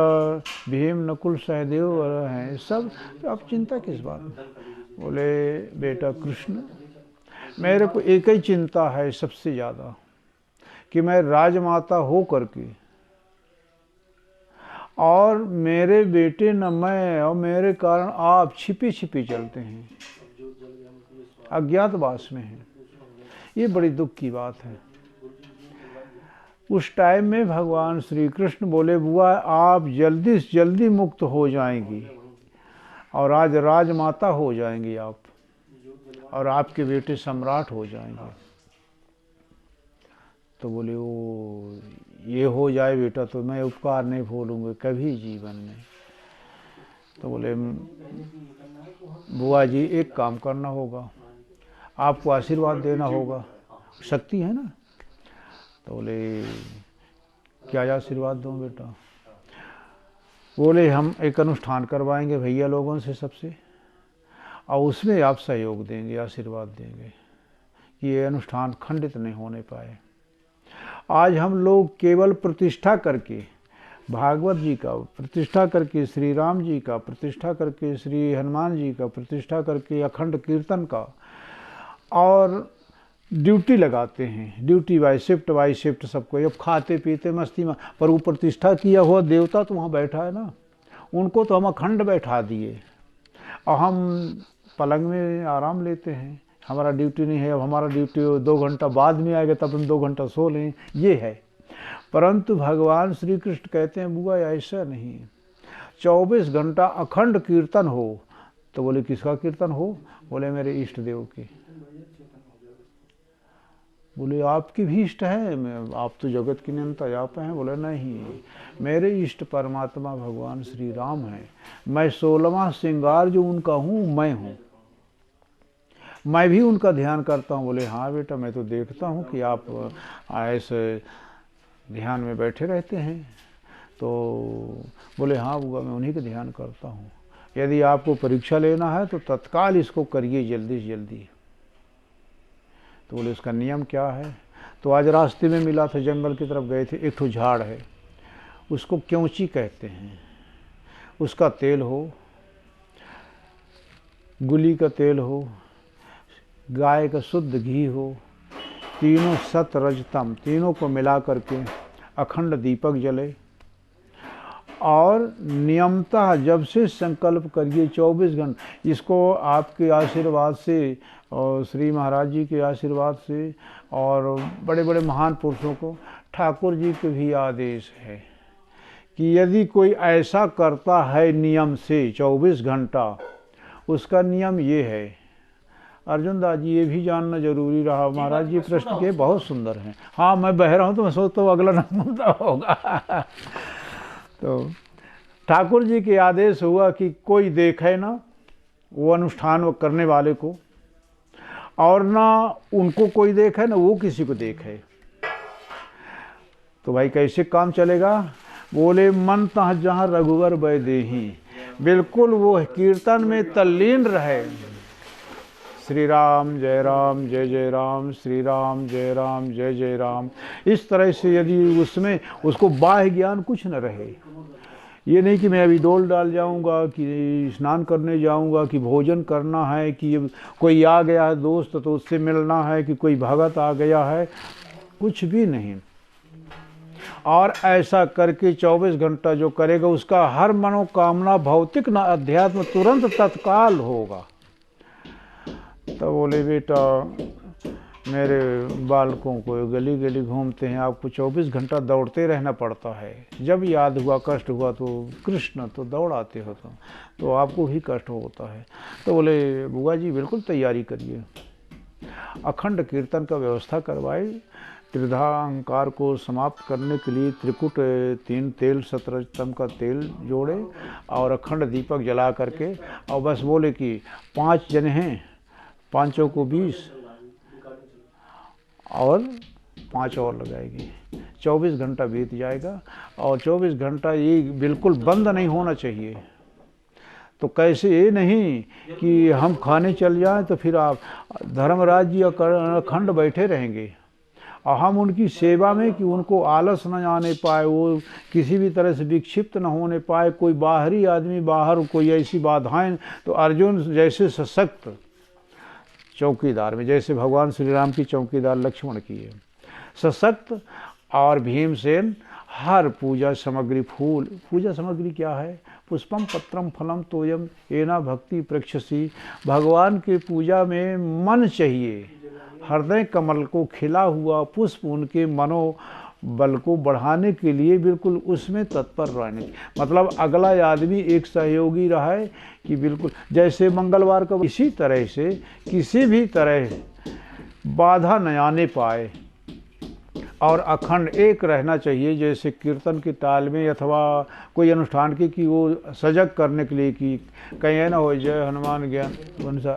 भीम नकुल सहदेव हैं सब, तो आप चिंता किस बात में? बोले बेटा कृष्ण, मेरे को एक ही चिंता है सबसे ज़्यादा, कि मैं राजमाता हो करके और मेरे बेटे न मैं और मेरे कारण आप छिपी छिपी चलते हैं, अज्ञातवास में हैं। ये बड़ी दुख की बात है। उस टाइम में भगवान श्री कृष्ण बोले, बुआ आप जल्दी से जल्दी मुक्त हो जाएंगी और आज राजमाता हो जाएंगी आप, और आपके बेटे सम्राट हो जाएंगे। तो बोले, वो ये हो जाए बेटा तो मैं उपकार नहीं भूलूंगा कभी जीवन में। तो बोले, बुआ जी एक काम करना होगा, आपको आशीर्वाद देना होगा, शक्ति है ना। तो बोले, क्या आशीर्वाद दूं बेटा? बोले, हम एक अनुष्ठान करवाएंगे भैया लोगों से सबसे, और उसमें आप सहयोग देंगे, आशीर्वाद देंगे कि ये अनुष्ठान खंडित नहीं होने पाए। आज हम लोग केवल प्रतिष्ठा करके भागवत जी का, प्रतिष्ठा करके श्री राम जी का, प्रतिष्ठा करके श्री हनुमान जी का, प्रतिष्ठा करके अखंड कीर्तन का, और ड्यूटी लगाते हैं, ड्यूटी बाई शिफ्ट सबको। अब खाते पीते मस्ती में, पर वो प्रतिष्ठा किया हुआ देवता तो वहाँ बैठा है ना, उनको तो हम अखंड बैठा दिए और हम पलंग में आराम लेते हैं। हमारा ड्यूटी नहीं है, अब हमारा ड्यूटी 2 घंटा बाद में आएगा तब हम 2 घंटा सो लें, ये है। परंतु भगवान श्री कृष्ण कहते हैं, बुआ ऐसा नहीं, 24 घंटा अखंड कीर्तन हो। तो बोले, किसका कीर्तन हो? बोले, मेरे इष्ट देव के। बोले, आपकी भी इष्ट है? आप तो जगत की नियंता आप हैं। बोले, नहीं, मेरे इष्ट परमात्मा भगवान श्री राम हैं। मैं 16वां श्रृंगार जो उनका हूँ, मैं हूँ, मैं भी उनका ध्यान करता हूँ। बोले, हाँ बेटा, मैं तो देखता हूँ कि आप ऐसे ध्यान में बैठे रहते हैं। तो बोले, हाँ बुआ, मैं उन्हीं का ध्यान करता हूँ। यदि आपको परीक्षा लेना है तो तत्काल इसको करिए, जल्दी से जल्दी। तो बोले, उसका नियम क्या है? तो आज रास्ते में मिला था, जंगल की तरफ गए थे, एक ठो झाड़ है, उसको क्योंची कहते हैं। उसका तेल हो, गुली का तेल हो, गाय का शुद्ध घी हो, तीनों सत रजतम, तीनों को मिला करके अखंड दीपक जले, और नियमतः जब से संकल्प करिए 24 घंटे, इसको आपके आशीर्वाद से और श्री महाराज जी के आशीर्वाद से और बड़े बड़े महान पुरुषों को, ठाकुर जी के भी आदेश है कि यदि कोई ऐसा करता है नियम से 24 घंटा, उसका नियम ये है। अर्जुन दास जी, ये भी जानना जरूरी रहा। महाराज जी प्रश्न के बहुत सुंदर हैं। हाँ, मैं बह रहा हूँ तो मैं सोचता हूँ अगला मुद्दा होगा। तो ठाकुर जी के आदेश हुआ कि कोई देखे ना वो अनुष्ठान वो करने वाले को, और ना उनको कोई देखे ना वो किसी को देखे। तो भाई कैसे काम चलेगा? बोले, मन तह जहाँ रघुवर वैदेही, बिल्कुल वो कीर्तन में तल्लीन रहे। श्री राम जय राम जय जय राम, श्री राम जय राम जय जय राम। इस तरह से यदि उसमें उसको बाह्य ज्ञान कुछ न रहे, ये नहीं कि मैं अभी डोल डाल जाऊंगा, कि स्नान करने जाऊंगा, कि भोजन करना है, कि कोई आ गया है दोस्त तो उससे मिलना है, कि कोई भगत आ गया है, कुछ भी नहीं। और ऐसा करके 24 घंटा जो करेगा, उसका हर मनोकामना, भौतिक न अध्यात्म, तुरंत तत्काल होगा। तो बोले, बेटा मेरे बालकों को गली गली घूमते हैं, आपको 24 घंटा दौड़ते रहना पड़ता है। जब याद हुआ, कष्ट हुआ तो कृष्ण तो दौड़ाते हो, तो आपको भी कष्ट होता है। तो बोले, बुआ जी बिल्कुल तैयारी करिए। अखंड कीर्तन का व्यवस्था करवाई। त्रिधा अहंकार को समाप्त करने के लिए त्रिकुट 3 तेल, सतरजतम का तेल जोड़े और अखंड दीपक जला करके, और बस बोले कि 5 जने हैं, 5 को 20, और 5 और लगाएगी, 24 घंटा बीत जाएगा। और 24 घंटा ये बिल्कुल बंद नहीं होना चाहिए। तो कैसे ये नहीं कि हम खाने चल जाएं तो फिर आप धर्मराज जी अखंड बैठे रहेंगे और हम उनकी सेवा में कि उनको आलस न आने पाए, वो किसी भी तरह से विक्षिप्त न होने पाए, कोई बाहरी आदमी बाहर कोई ऐसी बाधाएं। तो अर्जुन जैसे सशक्त चौकीदार में, जैसे भगवान श्री राम की चौकीदार लक्ष्मण की है सशक्त, और भीमसेन हर पूजा सामग्री फूल, पूजा सामग्री क्या है, पुष्पम पत्रम फलम तोयम एना भक्ति प्रेक्षसी, भगवान की पूजा में मन चाहिए, हृदय कमल को खिला हुआ पुष्प उनके मनोबल को बढ़ाने के लिए बिल्कुल उसमें तत्पर रहने। मतलब अगला आदमी एक सहयोगी रहा है कि बिल्कुल जैसे मंगलवार का, इसी तरह से किसी भी तरह बाधा न आने पाए और अखंड एक रहना चाहिए। जैसे कीर्तन की ताल में अथवा कोई अनुष्ठान की कि वो सजग करने के लिए कि कहीं ना हो जय हनुमान ज्ञान,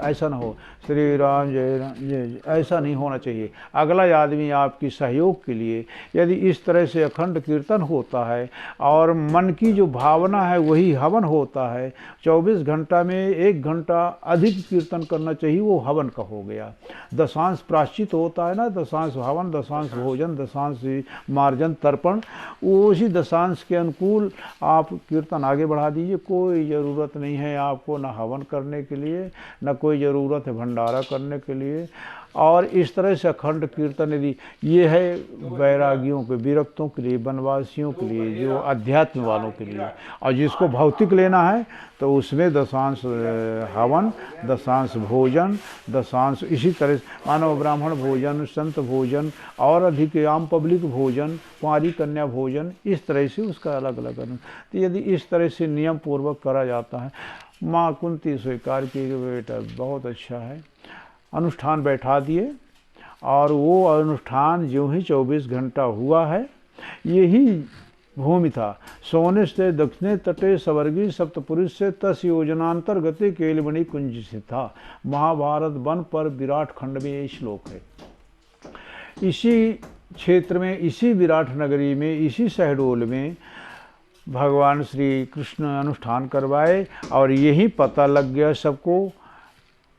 ऐसा ना हो श्री राम जय राम जय, ऐसा नहीं होना चाहिए। अगला आदमी आपकी सहयोग के लिए यदि इस तरह से अखंड कीर्तन होता है और मन की जो भावना है वही हवन होता है, 24 घंटा में 1 घंटा अधिक कीर्तन करना चाहिए, वो हवन का हो गया। दशांश प्राश्चित होता है ना, दशांश हवन, दशांश भोजन, दशांश मार्जन तर्पण, उसी दशांश के अनुकूल आप कीर्तन आगे बढ़ा दीजिए। कोई ज़रूरत नहीं है आपको न हवन करने के लिए, न कोई ज़रूरत है भंडारा करने के लिए। और इस तरह से अखंड कीर्तन यदि ये है वैरागियों के, विरक्तों के लिए, वनवासियों के लिए, जो अध्यात्म वालों के लिए, और जिसको भौतिक लेना है तो उसमें दशांश हवन, दशांश भोजन, दशांश इसी तरह से मानव ब्राह्मण भोजन, संत भोजन और अधिक आम पब्लिक भोजन, कुंवारी कन्या भोजन, इस तरह से उसका अलग अलग। तो यदि इस तरह से नियम पूर्वक करा जाता है, माँ कुंती स्वीकार की बेटा बहुत अच्छा है, अनुष्ठान बैठा दिए और वो अनुष्ठान जो ही 24 घंटा हुआ है, यही भूमि था। सोने से दक्षिणे तटे स्वर्गीय सप्तपुरुष से 10 योजनांतर्गते केलमणि कुंज से था। महाभारत वन पर विराट खंड में ये श्लोक है। इसी क्षेत्र में, इसी विराट नगरी में, इसी शहडोल में भगवान श्री कृष्ण अनुष्ठान करवाए और यही पता लग गया सबको,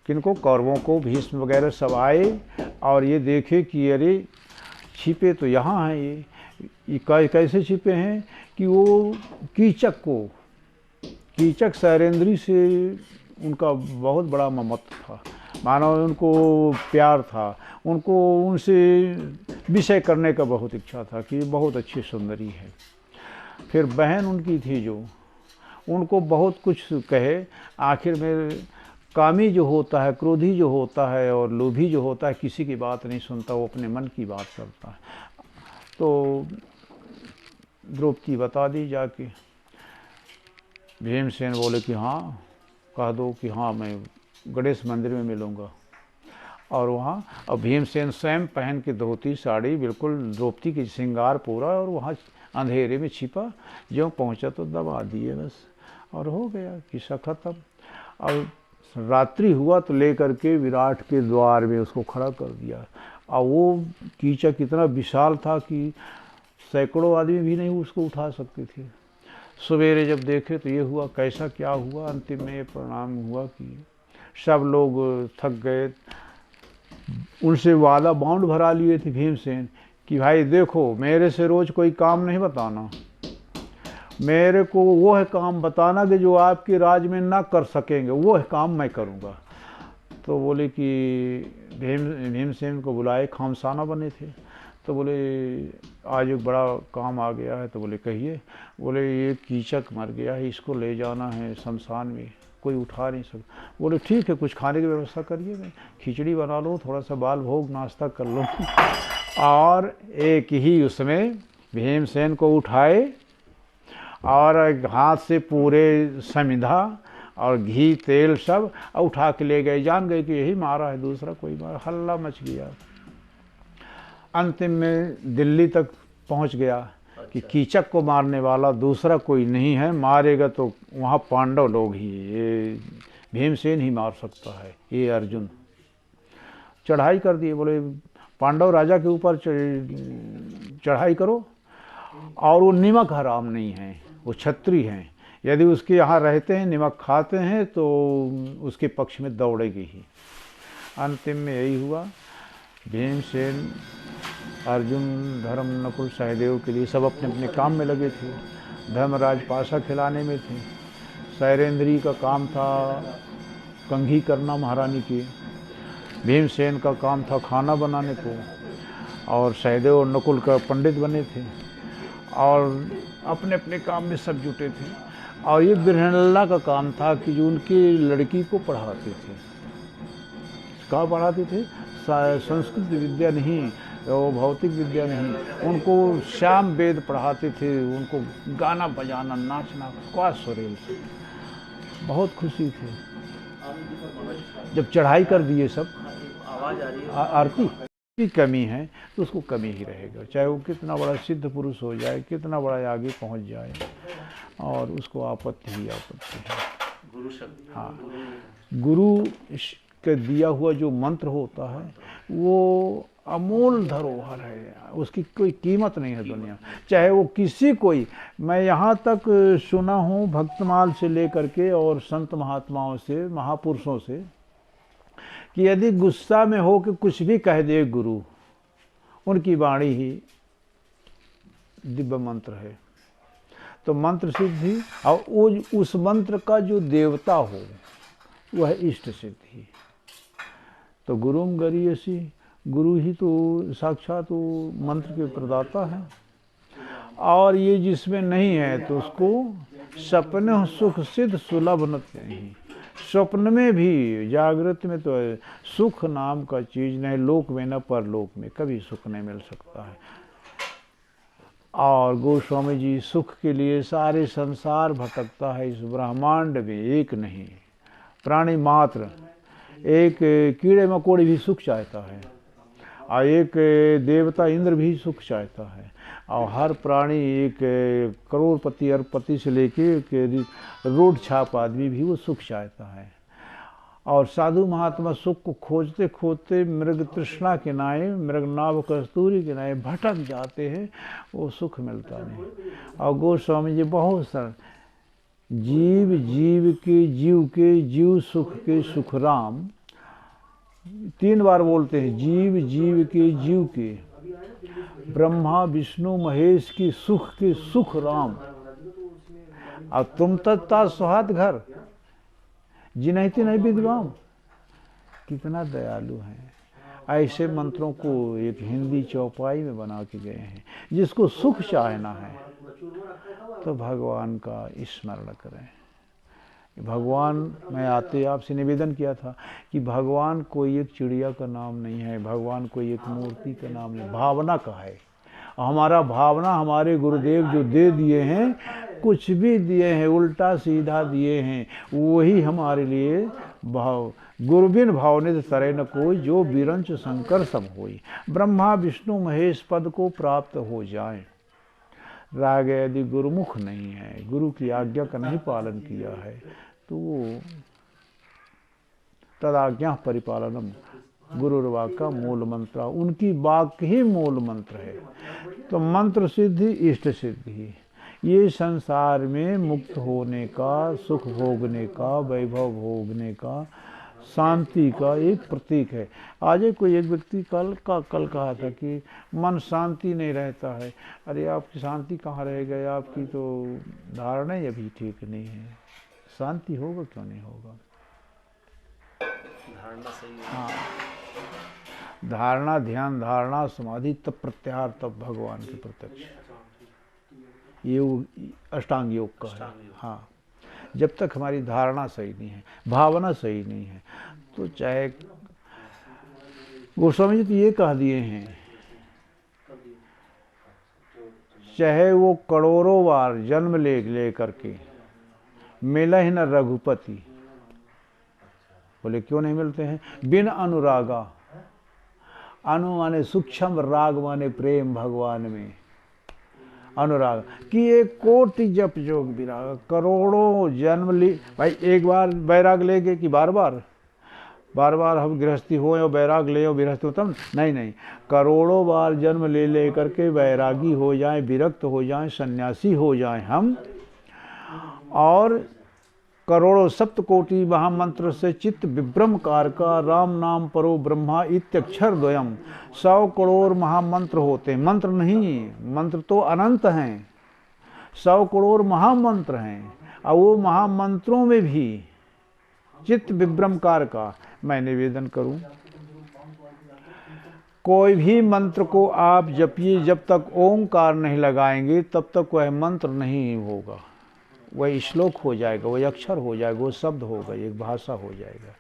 किनको, कौरवों को, भीष्म वगैरह सब आए और ये देखे कि अरे छिपे तो यहाँ हैं, ये कैसे छिपे हैं कि वो कीचक शैलेंद्री से उनका बहुत बड़ा ममत्व था, मानो उनको प्यार था, उनको उनसे विषय करने का बहुत इच्छा था कि बहुत अच्छी सुंदरी है। फिर बहन उनकी थी जो उनको बहुत कुछ कहे, आखिर में कामी जो होता है, क्रोधी जो होता है और लोभी जो होता है, किसी की बात नहीं सुनता, वो अपने मन की बात करता है। तो द्रौपदी बता दी जाके, भीमसेन बोले कि हाँ कह दो कि हाँ मैं गणेश मंदिर में मिलूँगा। और वहाँ अब भीमसेन स्वयं पहन के धोती साड़ी, बिल्कुल द्रौपदी की श्रृंगार पूरा, और वहाँ अंधेरे में छिपा, जो पहुँचा तो दबा दिए बस, और हो गया किस्सा खत्म। अब रात्रि हुआ तो लेकर के विराट के द्वार में उसको खड़ा कर दिया, और वो कीचक इतना विशाल था कि सैकड़ों आदमी भी नहीं उसको उठा सकते थे। सवेरे जब देखे तो ये हुआ, कैसा क्या हुआ, अंतिम में ये परिणाम हुआ कि सब लोग थक गए। उनसे वादा बाउंड भरा लिए थे भीमसेन कि भाई देखो, मेरे से रोज़ कोई काम नहीं बताना, मेरे को वो है काम बताना कि जो आपके राज में ना कर सकेंगे, वो है काम मैं करूँगा। तो बोले कि भीमसेन को बुलाए, खामसाना बने थे, तो बोले आज एक बड़ा काम आ गया है। तो बोले कहिए। बोले ये कीचक मर गया है, इसको ले जाना है शमशान में, कोई उठा नहीं सकता। बोले ठीक है, कुछ खाने की व्यवस्था करिए, मैं खिचड़ी बना लो, थोड़ा सा बाल भोग नाश्ता कर लो। और एक ही उसमें भीमसेन को उठाए और हाथ से पूरे समिधा और घी तेल सब उठा के ले गए। जान गए कि यही मारा है, दूसरा कोई मारा। हल्ला मच गया। अंतिम में दिल्ली तक पहुंच गया कि कीचक को मारने वाला दूसरा कोई नहीं है, मारेगा तो वहाँ पांडव लोग ही, ये भीमसेन ही मार सकता है, ये अर्जुन। चढ़ाई कर दिए। बोले पांडव राजा के ऊपर चढ़ाई करो, और वो नमक हराम नहीं है, वो क्षत्रिय हैं, यदि उसके यहाँ रहते हैं नमक खाते हैं तो उसके पक्ष में दौड़ेगी ही। अंतिम में यही हुआ, भीमसेन, अर्जुन, धर्म, नकुल, सहदेव के लिए सब अपने अपने काम में लगे थे। धर्मराज पाशा खिलाने में थे, शैलेंद्री का काम था कंघी करना महारानी की, भीमसेन का काम था खाना बनाने को, और सहदेव और नकुल का पंडित बने थे, और अपने अपने काम में सब जुटे थे। और ये बिरहणल्ला का काम था कि जो उनकी लड़की को पढ़ाते थे। कहाँ पढ़ाते थे? संस्कृत विद्या नहीं, वो भौतिक विद्या नहीं, उनको श्याम वेद पढ़ाते थे, उनको गाना बजाना नाचना क्या सुरेल से, बहुत खुशी थी। जब चढ़ाई कर दिए सब, आवाज आ रही है, आरती की कमी है तो उसको कमी ही रहेगा, चाहे वो कितना बड़ा सिद्ध पुरुष हो जाए, कितना बड़ा आगे पहुंच जाए, और उसको आपत्ति ही आपत्ति है। गुरु शब्द, हाँ, गुरु के दिया हुआ जो मंत्र होता है वो अमूल धरोहर है, उसकी कोई कीमत नहीं है दुनिया, चाहे वो किसी कोई। मैं यहाँ तक सुना हूँ भक्तमाल से लेकर के और संत महात्माओं से, महापुरुषों से, कि यदि गुस्सा में हो कि कुछ भी कह दे गुरु, उनकी वाणी ही दिव्य मंत्र है। तो मंत्र सिद्धि, और वो उस मंत्र का जो देवता हो वह है इष्ट सिद्धि। तो गुरुम गरीयसी, गुरु ही तो साक्षात वो मंत्र के प्रदाता है। और ये जिसमें नहीं है तो उसको सपने सुख सिद्ध सुलभ न नहीं, स्वप्न में भी, जागृत में तो सुख नाम का चीज नहीं, लोक में न परलोक में कभी सुख नहीं मिल सकता है। और गोस्वामी जी सुख के लिए सारे संसार भटकता है, इस ब्रह्मांड में एक नहीं प्राणी मात्र, एक कीड़े मकोड़े भी सुख चाहता है, और एक देवता इंद्र भी सुख चाहता है, और हर प्राणी, एक करोड़पति अरबपति से लेके रोड छाप आदमी भी वो सुख चाहता है। और साधु महात्मा सुख को खोजते खोजते मृग तृष्णा के नाए, मृग नाभ कस्तूरी के नाए भटक जाते हैं, वो सुख मिलता नहीं। और गोस्वामी जी बहुत सारे जीव जीव के जीव सुख के सुख राम 3 बार बोलते हैं, जीव जीव के जीव के, ब्रह्मा विष्णु महेश की सुख के सुख राम। और तुम तत्ता सुहात घर जिन्हें नहीं विद्वाम, कितना दयालु हैं। ऐसे मंत्रों को एक हिंदी चौपाई में बना के गए हैं। जिसको सुख चाहना है तो भगवान का स्मरण करें। भगवान, मैं आते आपसे निवेदन किया था कि भगवान कोई एक चिड़िया का नाम नहीं है, भगवान कोई एक मूर्ति का नाम नहीं, भावना का है। हमारा भावना हमारे गुरुदेव जो दे दिए हैं, कुछ भी दिए हैं, उल्टा सीधा दिए हैं, वही हमारे लिए भाव। गुरुबिन भावने तरह न कोई, जो बिरंच शंकर सब होई। ब्रह्मा विष्णु महेश पद को प्राप्त हो जाए। राग यदि गुरुमुख नहीं है, गुरु की आज्ञा का नहीं पालन किया है, तो तदाज्ञा परिपालनम गुरुर्वाक्य मूल मंत्र, उनकी वाक्य ही मूल मंत्र है। तो मंत्र सिद्धि इष्ट सिद्धि, ये संसार में मुक्त होने का, सुख भोगने का, वैभव भोगने का, शांति का एक प्रतीक है। आज कोई एक व्यक्ति कल कहा था कि मन शांति नहीं रहता है। अरे आपकी शांति कहाँ रह गई, आपकी तो धारणा ही अभी ठीक नहीं है। शांति होगा क्यों नहीं होगा? धारणा सही है। हाँ, धारणा, ध्यान धारणा समाधि, तब प्रत्याहार, तब भगवान के प्रत्यक्ष। ये अष्टांग योग का है। हाँ, जब तक हमारी धारणा सही नहीं है, भावना सही नहीं है, तो चाहे गोस्वामी जी तो ये कह दिए हैं, चाहे वो करोड़ों बार जन्म ले करके मिला ही न रघुपति। बोले क्यों नहीं मिलते हैं? बिन अनुरागा, अनु माने सूक्ष्म, राग माने प्रेम भगवान में। अनुराग कि एक कोटि जप जोग विराग, करोड़ों जन्म ली। भाई एक बार बैराग लेके कि बार बार? बार बार हम गृहस्थी हो और बैराग ले और विरहस्ती हो तब नहीं नहीं, करोड़ों बार जन्म ले ले करके बैरागी हो जाएं, विरक्त हो जाएं, सन्यासी हो जाएं हम, और करोड़ों सप्तकोटि महामंत्र से चित्त विभ्रमकार का राम नाम परो ब्रह्मा इत्यक्षर द्वयम, 100 करोड़ महामंत्र होते हैं, मंत्र नहीं, मंत्र तो अनंत हैं, 100 करोड़ महामंत्र हैं, और वो महामंत्रों में भी चित्त विभ्रमकार का मैं निवेदन करूं, कोई भी मंत्र को आप जपिए, जब तक ओंकार नहीं लगाएंगे तब तक वह मंत्र नहीं होगा, वह श्लोक हो जाएगा, वह अक्षर हो जाएगा, वो शब्द होगा, एक भाषा हो जाएगा।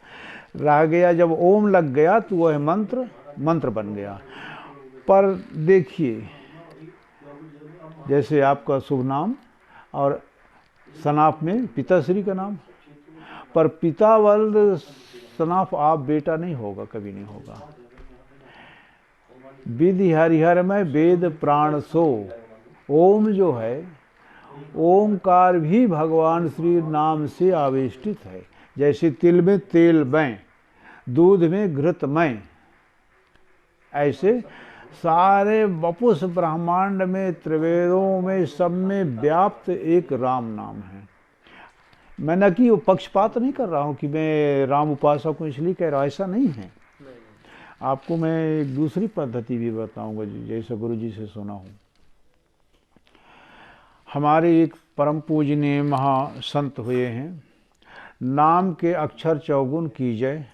रह गया जब ओम लग गया तो वह मंत्र बन गया। पर देखिए, जैसे आपका शुभ नाम और सनाफ में पिताश्री का नाम, पर पिता वल्द सनाफ आप बेटा नहीं होगा, कभी नहीं होगा। विधि हरिहर में वेद प्राण सो, ओम जो है, ओंकार भी भगवान श्री नाम से आवेष्टित है। जैसे तिल में तेल मैं, दूध में घृत मैं, ऐसे सारे वपुष ब्रह्मांड में, त्रिवेदों में, सब में व्याप्त एक राम नाम है। मैं न कि वो पक्षपात नहीं कर रहा हूँ कि मैं राम उपासक हूँ इसलिए कह रहा हूँ, ऐसा नहीं है। आपको मैं एक दूसरी पद्धति भी बताऊंगा, जैसे गुरु जी से सुना हूँ। हमारे एक परम पूजनीय महासंत हुए हैं, नाम के अक्षर 4 गुण कीजय,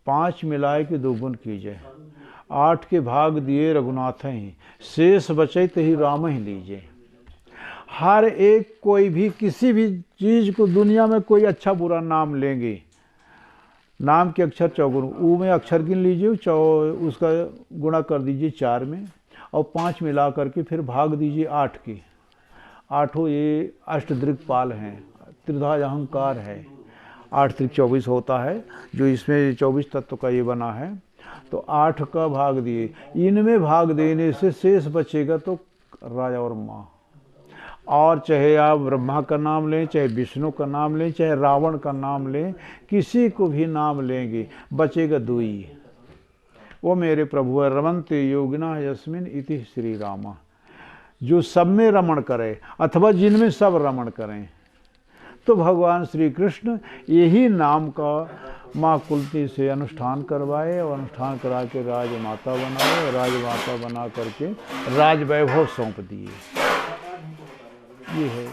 5 मिलाए के 2 गुण कीजय, 8 के भाग दिए रघुनाथ ही, शेष बचैत ही राम ही लीजिए। हर एक कोई भी किसी भी चीज़ को दुनिया में कोई अच्छा बुरा नाम लेंगे, नाम के अक्षर 4 गुण, ऊ में अक्षर गिन लीजिए, उसका गुणा कर दीजिए 4 में, और 5 मिला करके फिर भाग दीजिए 8 की। 8 ये अष्टदिक्पाल हैं, त्रिधा अहंकार है, 8 त्रिक 24 होता है, जो इसमें 24 तत्व का ये बना है। तो 8 का भाग दिए, इनमें भाग देने से शेष बचेगा तो राजा और माँ। और चाहे आप ब्रह्मा का नाम लें, चाहे विष्णु का नाम लें, चाहे रावण का नाम लें, किसी को भी नाम लेंगे बचेगा 2 ही। वो मेरे प्रभु है, रमन्ते योगिना यस्मिन इति श्री रामा, जो सब में रमण करे अथवा जिनमें सब रमण करें। तो भगवान श्री कृष्ण यही नाम का माँ कुलती से अनुष्ठान करवाए, और अनुष्ठान करा के राजमाता बनाए, राजमाता बना करके राज वैभव सौंप दिए। ये है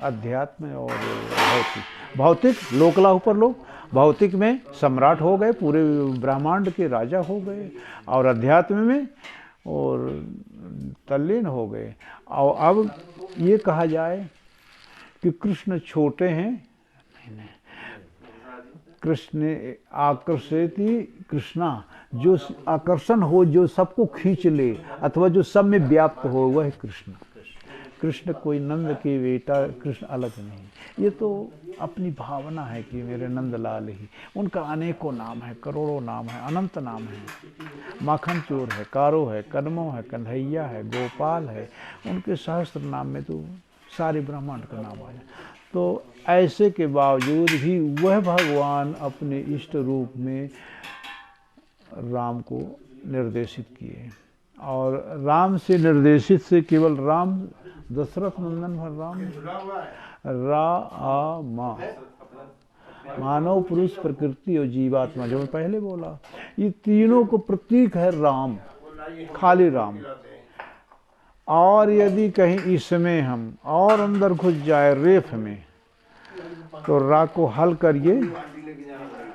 अध्यात्म और भौतिक। भौतिक लोकलाहु पर लोग, भौतिक में सम्राट हो गए, पूरे ब्रह्मांड के राजा हो गए, और अध्यात्म में और तल्लीन हो गए। और अब ये कहा जाए कि कृष्ण छोटे हैं, नहीं, कृष्ण आकर्षति कृष्णा, जो आकर्षण हो, जो सबको खींच ले अथवा जो सब में व्याप्त हो, वह है कृष्ण। कृष्ण कोई नंद के बेटा, कृष्ण अलग नहीं। ये तो अपनी भावना है कि मेरे नंदलाल ही, उनका अनेकों नाम है, करोड़ों नाम है, अनंत नाम है। माखन चोर है, कारो है, कदमो है, कन्हैया है, गोपाल है, उनके सहस्त्र नाम में तो सारे ब्रह्मांड का नाम आया। तो ऐसे के बावजूद भी वह भगवान अपने इष्ट रूप में राम को निर्देशित किए, और राम से निर्देशित से केवल राम, दशरथ नंदन भर राम मानव पुरुष प्रकृति और जीवात्मा, जो मैं पहले बोला, ये तीनों को प्रतीक है राम, खाली राम। और यदि कहीं इसमें हम और अंदर घुस जाए रेफ में, तो रा को हल करिए,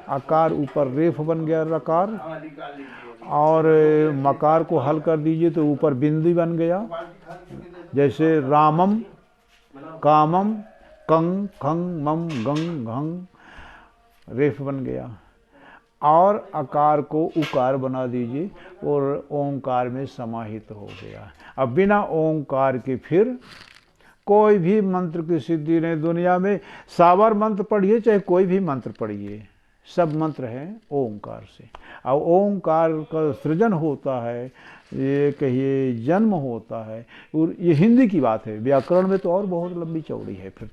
आकार ऊपर रेफ बन गया रकार, और मकार को हल कर दीजिए तो ऊपर बिंदु बन गया। जैसे रामम, कामम, कंग, खंग, मम, गंग, घंग, रेफ बन गया। और आकार को उकार बना दीजिए और ओंकार में समाहित हो गया। अब बिना ओंकार के फिर कोई भी मंत्र की सिद्धि नहीं। दुनिया में सावर मंत्र पढ़िए, चाहे कोई भी मंत्र पढ़िए, सब मंत्र हैं ओंकार से। और ओंकार का सृजन होता है, ये कहिए जन्म होता है, और ये हिंदी की बात है, व्याकरण में तो और बहुत लंबी चौड़ी है फिर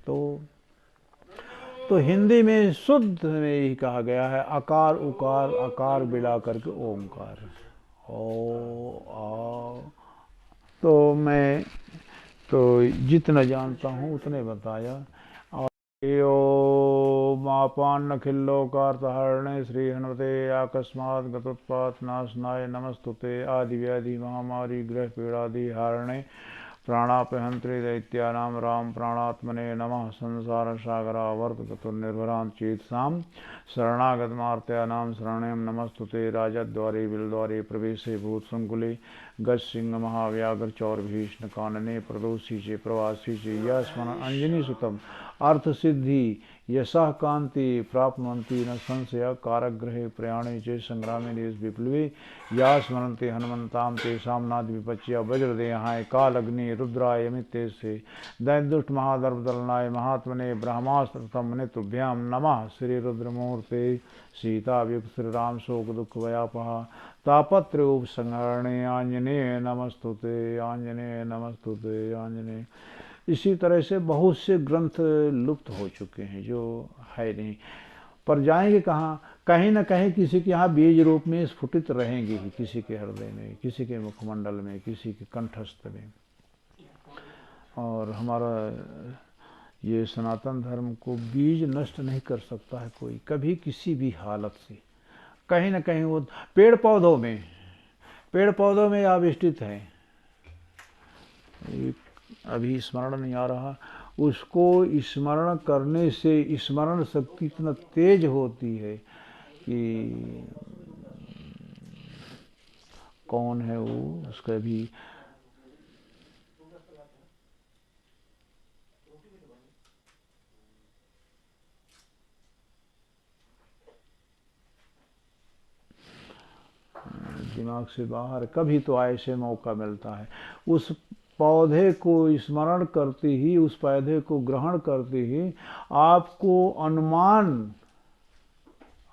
तो हिंदी में शुद्ध में यही कहा गया है, आकार उकार आकार मिला करके ओंकार। ओ आ। तो मैं तो जितना जानता हूँ उतने बताया। यो मापान्न खिल्लोकार्तहरणे श्री हनुमते अकस्मात् गतोत्पात नाशनाय नमस्तुते आदि व्याधि महामारी ग्रह पीड़ादि हारणे प्राणापहंत्रे दैत्यानाम राम प्राणात्मने नमः संसार सागरावर्त गतुर्निर्भरां चेतसां शरणागतमार्त्यानां शरणं नमस्तुते राजद्वारे बिलद्वारे प्रवेशे भूतसंकुले गजसिंह महाव्याघ्र चौरभीषण कानने प्रदोषी चे प्रवासी चे यस्मन् अंजनी सुतम अर्थ सिद्धि यशः कांति प्राप्नुवन्ति न संशय कारग्रहे प्रयाणे चे संग्रामे देश विप्लवे या स्मरन्ते हनुमन्तां तेषां नाद विपच्य वज्रदेहाय कालग्नि रुद्राय मित्ते से दैदुष्ट महादर्पदलनाय महात्मने ब्रह्मास्त्रतम नेतुभ्यां नमः श्री रुद्रमूर्ते सीतायुक्त श्री राम शोक दुख व्यापहा तापत्रयोप संहरणे आंजनेय नमस्तुते आंजनेय नमस्तुते आंजनेय। इसी तरह से बहुत से ग्रंथ लुप्त हो चुके हैं जो है नहीं, पर जाएंगे कहाँ, कहीं न कहीं किसी के यहाँ बीज रूप में स्फुटित रहेंगे ही, किसी के हृदय में, किसी के मुखमंडल में, किसी के कंठस्थ में। और हमारा ये सनातन धर्म को बीज नष्ट नहीं कर सकता है कोई कभी किसी भी हालत से। कहीं न कहीं वो पेड़ पौधों में आविष्टित है, अभी स्मरण नहीं आ रहा। उसको स्मरण करने से स्मरण शक्ति इतना तेज होती है कि कौन है वो, उसका भी दिमाग से बाहर। कभी तो ऐसे मौका मिलता है, उस पौधे को स्मरण करते ही, उस पौधे को ग्रहण करते ही आपको अनुमान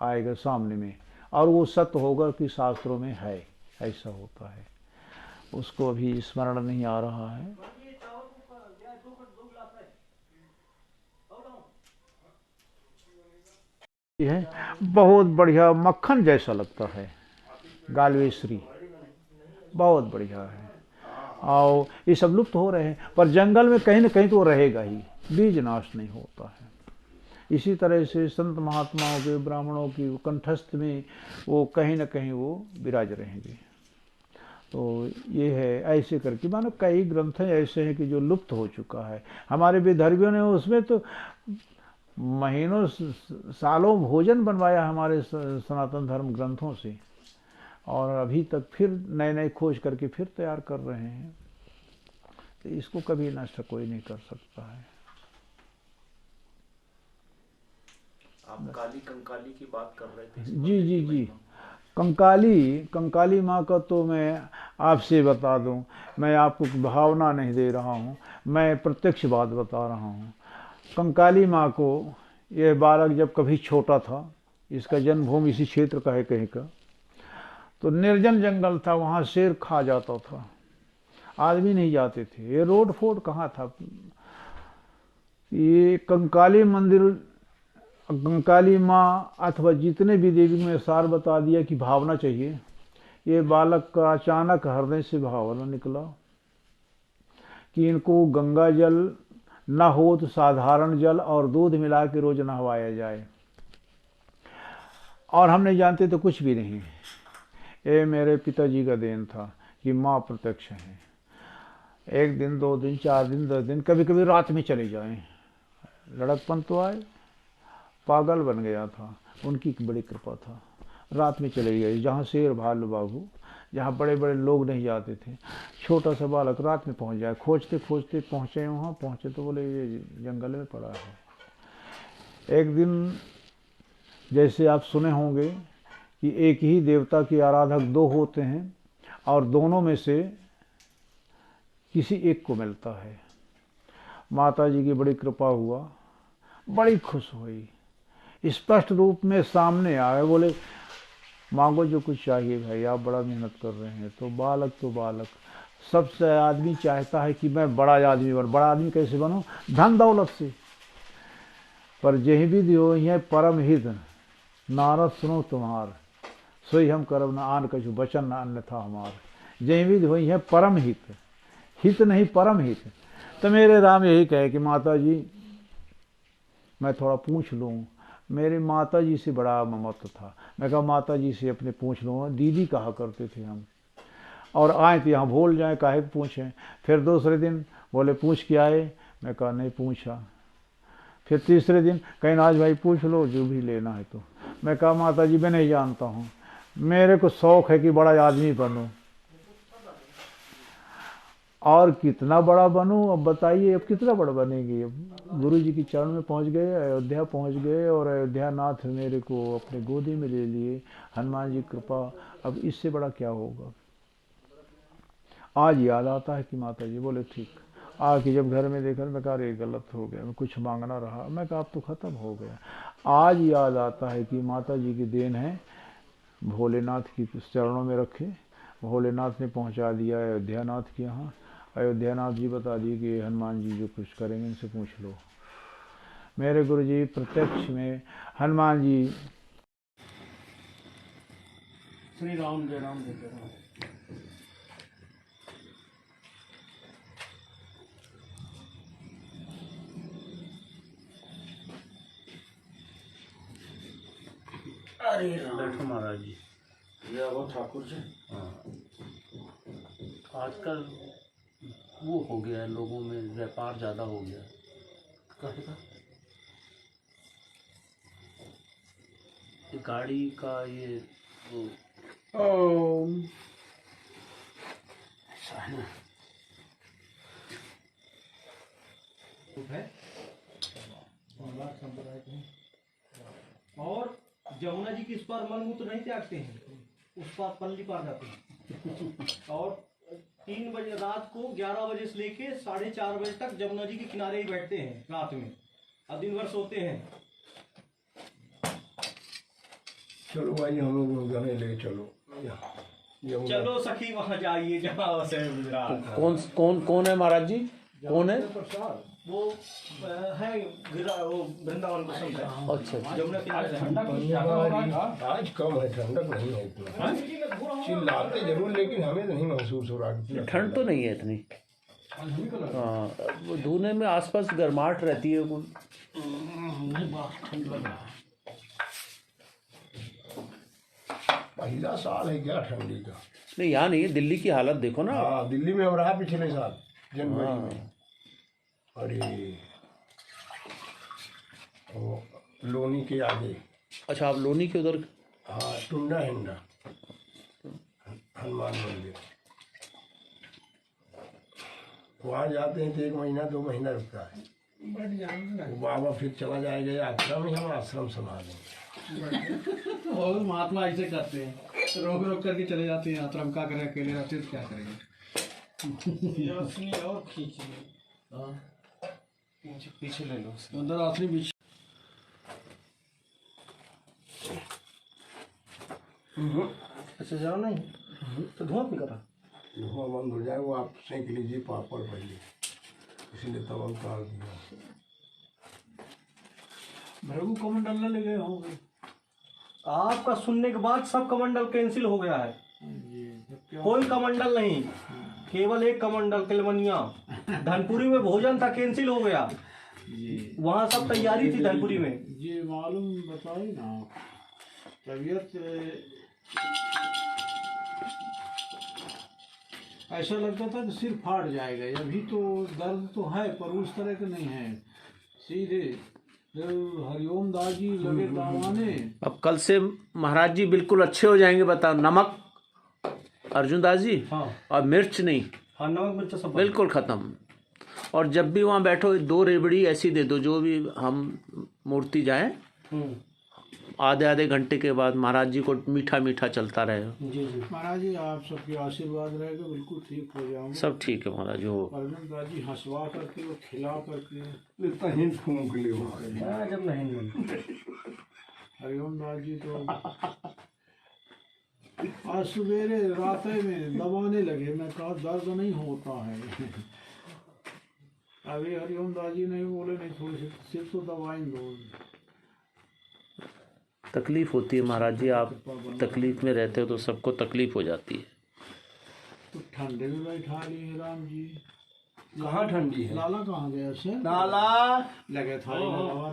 आएगा सामने में, और वो सत्य होगा कि शास्त्रों में है, ऐसा होता है। उसको अभी स्मरण नहीं आ रहा है। यह बहुत बढ़िया मक्खन जैसा लगता है, गालवेश्वरी बहुत बढ़िया है। और ये सब लुप्त हो रहे हैं, पर जंगल में कहीं न कहीं तो रहेगा ही, बीज नाश नहीं होता है। इसी तरह से संत महात्माओं के, ब्राह्मणों की कंठस्थ में वो कहीं न कहीं वो विराज रहेंगे। तो ये है, ऐसे करके मानो कई ग्रंथ ऐसे हैं कि जो लुप्त हो चुका है। हमारे विदर्भियों ने उसमें तो महीनों सालों भोजन बनवाया हमारे सनातन धर्म ग्रंथों से, और अभी तक फिर नए नए खोज करके फिर तैयार कर रहे हैं। तो इसको कभी नष्ट कोई नहीं कर सकता है। आप काली कंकाली की बात कर रहे थे। जी कंकाली माँ का तो मैं आपसे बता दूं, मैं आपको भावना नहीं दे रहा हूँ, मैं प्रत्यक्ष बात बता रहा हूँ। कंकाली माँ को, यह बालक जब कभी छोटा था, इसका जन्मभूमि इसी क्षेत्र का है कहीं का, तो निर्जन जंगल था, वहाँ शेर खा जाता था, आदमी नहीं जाते थे, ये रोड फोड कहाँ था। ये कंकाली मंदिर, कंकाली माँ अथवा जितने भी देवी में सार बता दिया कि भावना चाहिए। ये बालक का अचानक हृदय से भावना निकला कि इनको गंगा जल न हो तो साधारण जल और दूध मिला के रोज नहवाया जाए। और हम नहीं जानते तो कुछ भी नहीं, ये मेरे पिताजी का देन था कि माँ प्रत्यक्ष है। एक दिन, 2 दिन, 4 दिन, 10 दिन, कभी कभी रात में चले जाएं। लड़कपन तो आए, पागल बन गया था, उनकी बड़ी कृपा था। रात में चले गए जहाँ शेर भालू बाबू, जहाँ बड़े बड़े लोग नहीं जाते थे, छोटा सा बालक रात में पहुँच जाए। खोजते खोजते पहुँचे, वहाँ पहुँचे तो बोले ये जंगल में पड़ा है। एक दिन जैसे आप सुने होंगे कि एक ही देवता के आराधक 2 होते हैं, और दोनों में से किसी एक को मिलता है। माता जी की बड़ी कृपा हुआ, बड़ी खुश हुई, स्पष्ट रूप में सामने आए, बोले मांगो जो कुछ चाहिए भाई, आप बड़ा मेहनत कर रहे हैं। तो बालक सबसे आदमी चाहता है कि मैं बड़ा आदमी बनूं। बड़ा आदमी कैसे बनूं? धन दौलत से। पर जेहि विधि हो यह परम हित नारद सुनो तुम्हार, सोई हम करब न आन कछु वचन न अन्यथा हमार। जेहि विधि हो यह परम हित, हित नहीं परम हित। तो मेरे राम यही कहे कि माता जी मैं थोड़ा पूछ लूँ। मेरी माता जी से बड़ा ममत्व था। मैं कहा माता जी से अपने पूछ लूँ, दीदी कहा करते थे हम, और आए तो यहाँ भूल जाए, काहे पूछें। फिर दूसरे दिन बोले पूछ के आए, मैं कहा नहीं पूछा। फिर तीसरे दिन कहीं आज भाई पूछ लो जो भी लेना है तो। मैं कहा माता जी मैं नहीं जानता हूँ, मेरे को शौक है कि बड़ा आदमी बनूँ। और कितना बड़ा बनूं अब बताइए, अब कितना बड़ा बनेंगे। अब गुरु जी की चरण में पहुंच गए, अयोध्या पहुंच गए, और अयोध्या नाथ मेरे को अपने गोदी में ले लिए, हनुमान जी कृपा, अब इससे बड़ा क्या होगा। आज याद आता है कि माता जी बोले ठीक। आके जब घर में देखा मैं कहा अरे गलत हो गया, मैं कुछ मांगना रहा। मैं कहा अब तो ख़त्म हो गया। आज याद आता है कि माता जी की देन है, भोलेनाथ की चरणों में रखे, भोलेनाथ ने पहुंचा दिया अयोध्या नाथ के यहाँ। अयोध्या नाथ जी बता दिए कि हनुमान जी जो कुछ करेंगे इनसे पूछ लो। मेरे गुरु जी प्रत्यक्ष में हनुमान जी। श्री राम जय राम जय राम। अरे बैठो महाराज जी। ये वो ठाकुर जी। हाँ, आजकल वो हो गया है, लोगों में व्यापार ज़्यादा हो गया। कहेगा ये गाड़ी का ये वो ऐसा है ना है। और जमुना जी की इस पार मलमूत्र नहीं त्यागते हैं, उस पार पल्ली पार जाते हैं। और 3 बजे रात को 11 बजे से लेके 4:30 बजे तक जमुना जी के किनारे ही बैठते हैं रात में, और दिन भर सोते हैं। चलो भाई हम लोग जाने ले चलो। चलो सखी वहाँ जाइए जहाँ वैसे गुजरात। कौन कौन कौन है महाराज जी, कौन है? वो है वो वृंदावन में है। अच्छा जमुना किनारे आज कम है, ठंडक नहीं है इतना। चिल्लाते जरूर लेकिन हमें नहीं महसूस हो रहा। ठंड तो नहीं है इतनी। हाँ, वो धुने में आसपास गर्माहट रहती है। वो ठंड लग रहा है। पहला साल है क्या ठंडी का? नहीं यहाँ नहीं है, दिल्ली की हालत देखो ना। हाँ दिल्ली में हो रहा पिछले साल जनवरी में। अरे वो लोनी के आगे। अच्छा आप लोनी के उधर। हाँ टुंडा हिंडा हनुमान मंदिर, वहाँ जाते हैं तो 1 महीना 2 महीना रुकता है। वो बाबा फिर चला जाएगा आश्रम ही, हम आश्रम संभालेंगे। और महात्मा ऐसे करते हैं, रोक रोक करके चले जाते हैं यात्रा में। क्या करें, अकेले रहते तो क्या करेंगे। और खींच लो, पीछे ले लो अंदर आखिरी बीच। अच्छा जाओ नहीं तो धुआं भी करा। धुआं बंद हो जाए वो आप सेंक लीजिए पापड़ पहले, इसीलिए तब हम उतार दिया। भृगु कमंडल न ले गए होंगे। आपका सुनने के बाद सब कमंडल कैंसिल हो गया है। कोई कमंडल नहीं, केवल एक कमंडल केलमनिया। धनपुरी में भोजन था, कैंसिल हो गया। वहाँ सब तैयारी थी धनपुरी में। ये मालूम बताइए ना, तबीयत ऐसा लगता था कि सिर फाड़ जाएगा। अभी तो दर्द तो है पर उस तरह का नहीं है। सीधे हरिओम दास जी लगे दावाने। अब कल से महाराज जी बिल्कुल अच्छे हो जाएंगे। बताओ नमक अर्जुन दास जी। हाँ और मिर्च नहीं। हाँ नमक मिर्च सब बिल्कुल ख़त्म। और जब भी वहाँ बैठो 2 रेवड़ी ऐसी दे दो, जो भी हम मूर्ति जाए आधे आधे घंटे के बाद महाराज जी को मीठा मीठा चलता रहे। जी जी महाराज जी आप सबके आशीर्वाद रहेगा, बिल्कुल ठीक हो जाऊंगा। सब ठीक है महाराज। हो अर्जुन दास जी हंसवा करके और खिला करके इतना हिंट फूंक ले वहाँ। जब नहीं हरिओम दास जी तो आज सवेरे रात में दबाने लगे। मैं कहा दर्द नहीं होता है। अभी हरिओम दास जी नहीं बोले नहीं, थोड़ी सी सिर्फ तो दवाई दो। तकलीफ होती है महाराज जी, आप तकलीफ में रहते हो तो सबको तकलीफ हो जाती है। तो ठंडे में बैठा लिए राम जी। कहाँ ठंडी है? लाला कहाँ गया से? लाला लगे थाली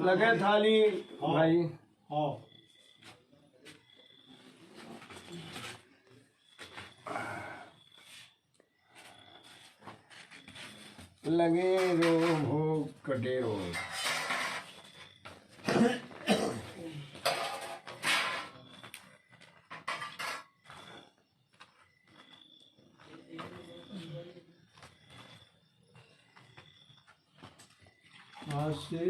लगे थाली भाई। हाँ लगे रो भोग कटे रो। आज से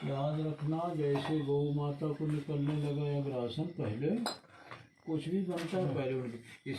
याद रखना, जैसे गौ माता को निकलने लगा या ग्रासन, पहले कुछ भी बनता है पहले उनके